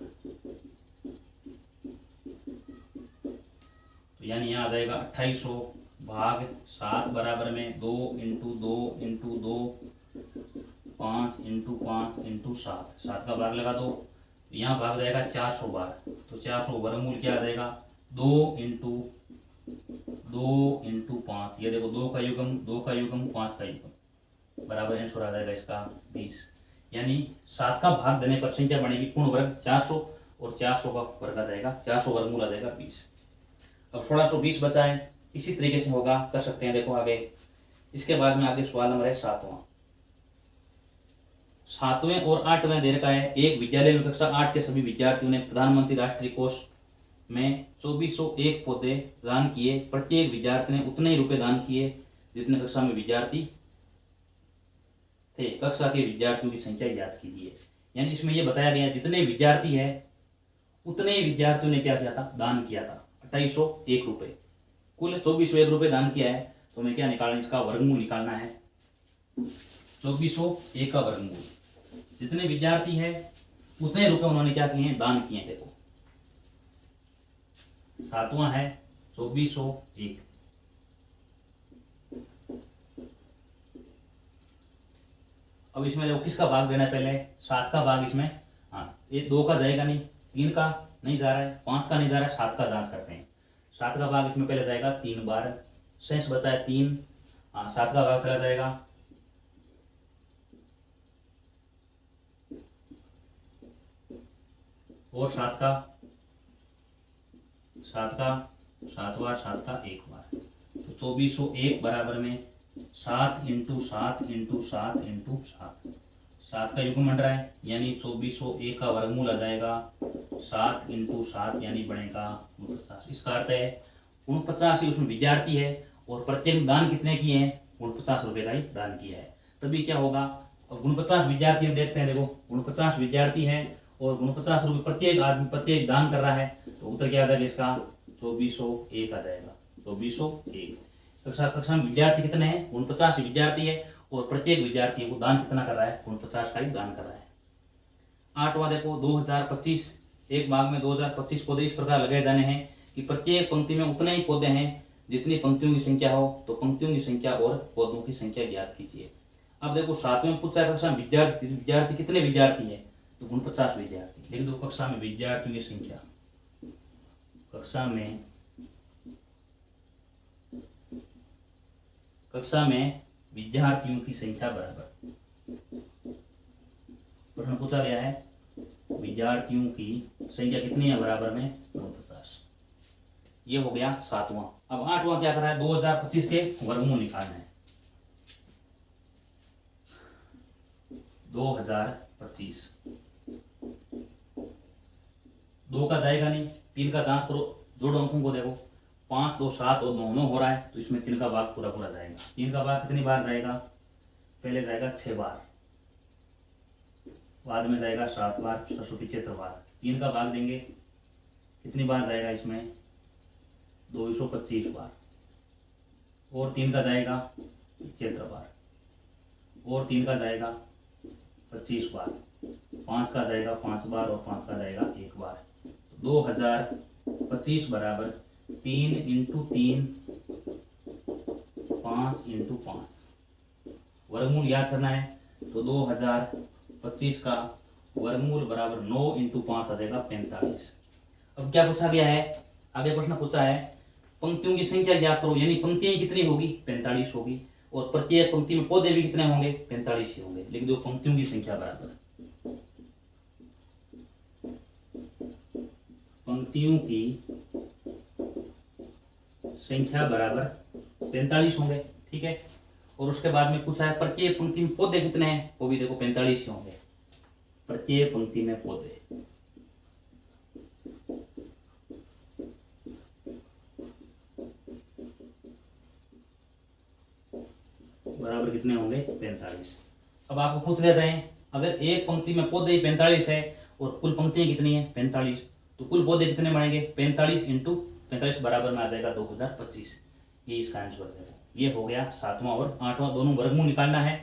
तो यानी यहाँ आ जाएगा 2800 भाग 7 बराबर में 2 इंटू 2 इंटू 2 5 इंटू 5 इंटू 7। 7 का भाग लगा दो, यहाँ भाग जाएगा 400 बार, तो 400 वर्गमूल क्या आ जाएगा? 2 इंटू 5। ये देखो 2 का युग्म 2 का युग्म 5 का युग्म बराबर आंसर आ जाएगा इसका 20। यानी 7 का भाग देने पर संख्या बनेगी पूर्ण वर्ग 400, और 400 का वर्ग आ जाएगा, 400 वर्गमूल आ जाएगा 20। अब 1620 बचा है, इसी तरीके से होगा, कर सकते हैं। देखो आगे, इसके बाद में आगे सवाल नंबर है 7वां। 7वें और 8वें दे रखा है। एक विद्यालय में कक्षा 8 के सभी विद्यार्थियों ने प्रधानमंत्री राष्ट्रीय कोष में 2401 पौधे दान किए। प्रत्येक विद्यार्थी ने उतने ही रुपए दान किए जितने कक्षा में विद्यार्थी थे। कक्षा के विद्यार्थियों की संख्या ज्ञात कीजिए। यानी इसमें यह बताया गया जितने विद्यार्थी है उतने ही विद्यार्थियों ने क्या किया था? दान किया था 2801 रुपये। कुल 2401 रुपये दान किया है, तो हमें क्या निकालना? इसका वर्गमूल निकालना है। 2401 का वर्गमूल, जितने विद्यार्थी है उतने रुपए उन्होंने क्या किए हैं? दान किए हैं। देखो 7वां है 2401। अब इसमें देखो किसका भाग देना है? पहले 7 का भाग इसमें, हाँ, ये 2 का जाएगा नहीं, 3 का नहीं जा रहा है, 5 का नहीं जा रहा है, 7 का जांच करते हैं। 7 का भाग इसमें पहले जाएगा 3 बार, शेष बचा है 3, हाँ 7 का भाग चला जाएगा, और 7 का 7 बार, 7 का 1 बार, तो 2401 बराबर में 7 इंटू 7 इंटू 7 इंटू 7। 7 का युग्म बन रहा है, यानी 2401 का वर्गमूल आ जाएगा 7 इंटू 7, यानी बनेगा 49। इसका अर्थ है 49 ही उसमें विद्यार्थी है, और प्रत्येक दान कितने किए हैं? 49 रुपये का ही दान किया है। तभी क्या होगा? अब 49 विद्यार्थी हम देखते हैं। देखो 49 विद्यार्थी हैं और 49 रुपये प्रत्येक आदमी प्रत्येक दान कर रहा है, तो उत्तर क्या आ जाएगा इसका 2401 आ जाएगा। 2401। कक्षा में विद्यार्थी कितने हैं? 49 विद्यार्थी है और प्रत्येक विद्यार्थी को दान कितना कर रहा है? 49 का ही दान कर रहा है। 8वां देखो 2025, एक भाग में 2025 पौधे इस प्रकार लगाए जाने हैं कि प्रत्येक पंक्ति में उतने ही पौधे हैं जितनी पंक्तियों की संख्या हो, तो पंक्तियों की संख्या और पौधों की संख्या ज्ञात कीजिए। अब देखो 7वें में पूछा कक्षा में विद्यार्थी कितने विद्यार्थी है? तो 49 विद्यार्थी। लिख दो कक्षा में विद्यार्थियों की संख्या, कक्षा में विद्यार्थियों की संख्या बराबर, प्रश्न पूछा गया है विद्यार्थियों की संख्या कितनी है? बराबर में 49। ये हो गया 7वां। अब 8वां क्या कर रहा है? 2025 के वर्गमूल निकालना है। 2025 2 का जाएगा नहीं, 3 का जांच करो, जोड़ो अंकों को देखो, 5 2 7 और 9 9 हो रहा है, तो इसमें 3 का भाग पूरा पूरा जाएगा। 3 का भाग कितनी बार जाएगा? पहले जाएगा 6 बार, बाद में जाएगा 7 बार, 675 बार। 3 का भाग देंगे कितनी बार जाएगा? इसमें 225 बार। और 3 का जाएगा 75 बार, और 3 का जाएगा 25 बार, 5 का जाएगा 5 बार, और 5 का जाएगा 1 बार। 2025 बराबर 3 × 3 5 × 5। वर्गमूल याद करना है, तो 2025 का वर्गमूल बराबर 9 × 5 आ जाएगा 45। अब क्या पूछा गया है? आगे प्रश्न पूछा है पंक्तियों की संख्या ज्ञात करो, यानी पंक्तियां कितनी होगी? 45 होगी, और प्रत्येक पंक्ति में पौधे भी कितने होंगे? 45 ही होंगे। लिख दो पंक्तियों की संख्या बराबर, पंक्तियों की संख्या बराबर 45 होंगे। ठीक है, और उसके बाद में पूछा है प्रत्येक पंक्ति में पौधे कितने हैं? वो भी देखो 45 ही होंगे, प्रत्येक पंक्ति में पौधे। बराबर कितने होंगे? 45। अब आपको पूछ लिया जाए अगर एक पंक्ति में पौधे ही 45 है और कुल पंक्तियां कितनी है? 45, तो कुल पौधे कितने बनेंगे? 45 × 45 बराबर में आ जाएगा 2025। ये इसका आंसर है। ये हो गया 7वां और 8वां, दोनों वर्गमूल निकालना है।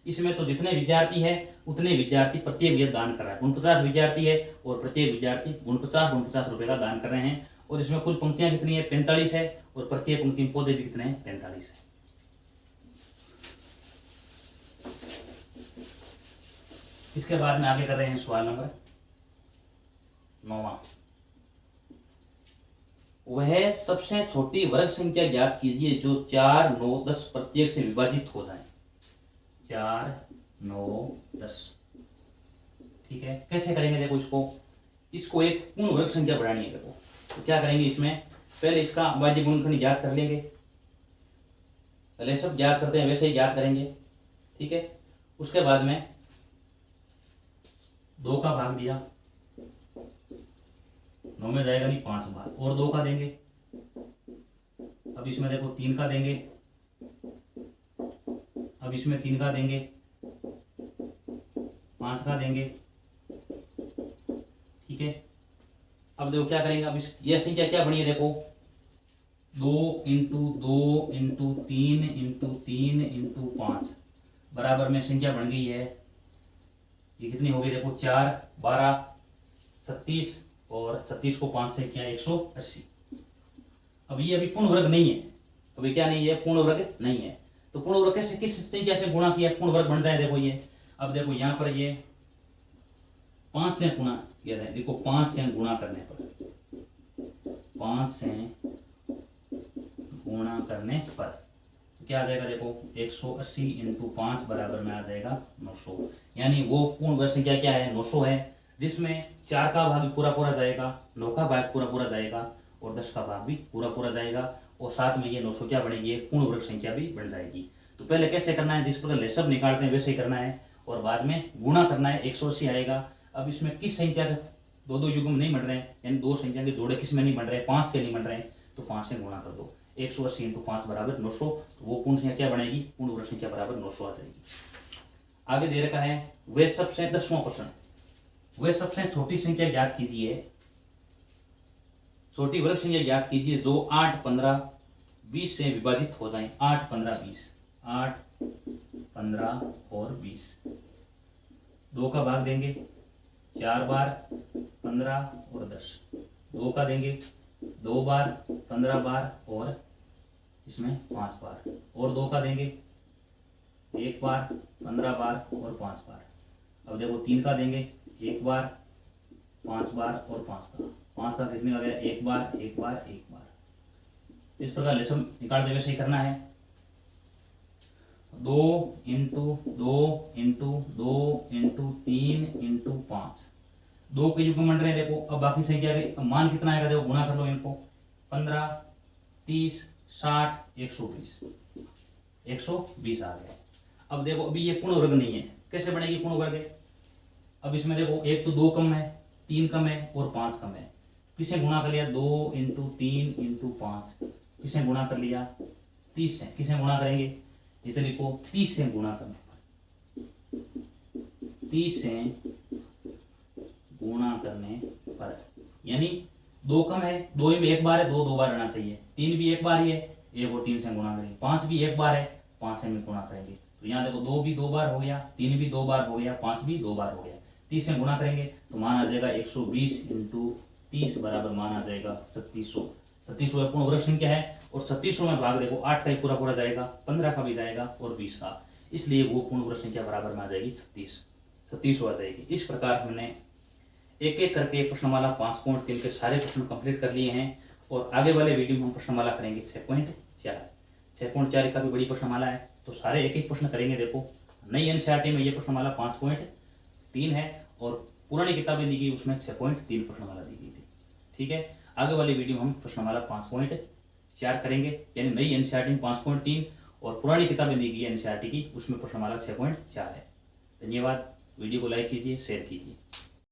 इसमें तो जितने विद्यार्थी है उतने विद्यार्थी प्रत्येक ये दान कर रहा है। 49 विद्यार्थी है और प्रत्येक विद्यार्थी 49 रुपए का दान कर रहे हैं, और इसमें कुल पंक्तियां कितनी है? 45 है, और प्रत्येक पंक्ति में पौधे भी कितने हैं? 45 है। इसके बाद में आगे कर रहे हैं सवाल नंबर 9। वह सबसे छोटी वर्ग संख्या ज्ञात कीजिए जो 4 9 10 प्रत्येक से विभाजित हो जाए। 4 9 10। ठीक है, कैसे करेंगे? देखो इसको एक पूर्ण वर्ग संख्या बनानी है। देखो तो क्या करेंगे, इसमें पहले इसका अभाज्य गुणनखंड ज्ञात कर लेंगे। पहले सब ज्ञात करते हैं वैसे ही ज्ञात करेंगे। ठीक है, उसके बाद में 2 का भाग दिया, 9 में जाएगा नहीं, 5 बार, और 2 का देंगे। अब इसमें देखो 3 का देंगे, अब इसमें 3 का देंगे, 5 का देंगे। ठीक है, अब देखो क्या करेंगे, अब यह संख्या क्या बनी है? देखो 2 × 2 × 3 × 3 × 5 बराबर में संख्या बन गई है। ये कितनी हो गई? देखो 4 12 36, और 36 को 5 से किया 180। अब ये अभी पूर्ण वर्ग नहीं है, अभी क्या नहीं है? पूर्ण वर्ग नहीं है। तो पूर्ण वर्ग कैसे, किस तरीके से गुणा किया पूर्ण वर्ग बन जाए? देखो ये, अब देखो यहाँ पर ये 5 से गुणा किया जाए। देखो 5 से गुणा करने पर, 5 से गुणा करने पर तो क्या आ जाएगा? देखो 180 × 5 बराबर में आ जाएगा 900। यानी वो पूर्ण वर्ग संख्या क्या है? 900 है, जिसमें 4 का भाग भी पूरा पूरा जाएगा, 9 का भाग पूरा पूरा जाएगा, और 10 का भाग भी पूरा पूरा जाएगा, और साथ में ये 900 क्या बनेगी? एक पूर्ण वर्ग संख्या भी बन जाएगी। तो पहले कैसे करना है? जिस प्रकार लेसअप निकालते हैं वैसे ही करना है, और बाद में गुणा करना है। 180 आएगा। अब इसमें किस संख्या के दो युग्म नहीं बन रहे हैं, यानी 2 संख्या के जोड़े किस में नहीं बन रहे? 5 के नहीं बन रहे हैं, तो 5 से गुणा कर दो। 180 × 5 बराबर 900, तो वो पूर्ण संख्या क्या बनेगी? पूर्ण वर्ग संख्या बराबर 900 आ जाएगी। आगे दे रखा है वे सबसे 10वां प्रश्न, वह सबसे छोटी संख्या ज्ञात कीजिए, छोटी वर्ग संख्या ज्ञात कीजिए जो 8, 15, 20 से विभाजित हो जाए। 8, 15, 20, 8, 15 और 20। 2 का भाग देंगे 4 बार, 15 और 10। 2 का देंगे 2 बार, 15 बार और इसमें 5 बार। और 2 का देंगे 1 बार, 15 बार और 5 बार। अब देखो 3 का देंगे 1 बार, 5 बार और 5 का। 5 का कितने हो गया? 1 बार, 1 बार, 1 बार। इस प्रकार लेसन निकालते हुए सही करना है। 2 इंटू 2 इंटू 2 इंटू 3 इंटू 5। 2 के युग बन रहे हैं। देखो अब बाकी संख्या के अब मान कितना आएगा? देखो गुणा कर लो इनको। 15, 30, 60, 120। 120 आ गया। अब देखो अभी ये पूर्ण वर्ग नहीं है, कैसे बनेगी पूर्ण वर्ग? अब इसमें देखो एक तो 2 कम है, 3 कम है और 5 कम है। किसे गुणा कर लिया? 2 इंटू 3 इंटू 5। किसे गुणा कर लिया? 30 से। किसे गुणा करेंगे? इसे लिखो 30 से गुणा करने पर। 30 से गुणा करने पर यानी 2 कम है, 2 में 1 बार है, 2 2 बार रहना चाहिए। 3 भी 1 बार ही है, 1 और 3 से गुणा करेंगे। 5 भी 1 बार है, 5 से गुणा करेंगे। तो यहाँ देखो 2 भी 2 बार हो गया, 3 भी 2 बार हो गया, 5 भी 2 बार हो गया। 30 से गुणा करेंगे तो मान आ जाएगा 120 इंटू 30 बराबर मान आ जाएगा 3600। 3600 पूर्ण वर्ग संख्या है और 3600 में भाग देखो 8 का ही पूरा पूरा जाएगा, 15 का भी जाएगा और 20 का, इसलिए वो पूर्ण वर्ग संख्या बराबर में आ जाएगी 3600 आ जाएगी। इस प्रकार हमने एक एक करके प्रश्नमाला 5.3 के सारे प्रश्न कंप्लीट कर लिए हैं और आगे वाले वीडियो में हम प्रश्नमाला करेंगे 6.4। 6.4 का भी बड़ी प्रश्नमाला है तो सारे एक एक प्रश्न करेंगे। देखो नई एनसीईआरटी में ये प्रश्नमाला 5.3 है और पुरानी किताबें दी गई उसमें 6.3 प्रश्नमाला दी गई थी। ठीक है, आगे वाली वीडियो में हम प्रश्नमाला 5.4 करेंगे, यानी नई एनसीईआरटी में 5.3 और पुरानी किताबें दी गई एनसीईआरटी की उसमें प्रश्नमाला 6.4 है। धन्यवाद। वीडियो को लाइक कीजिए, शेयर कीजिए।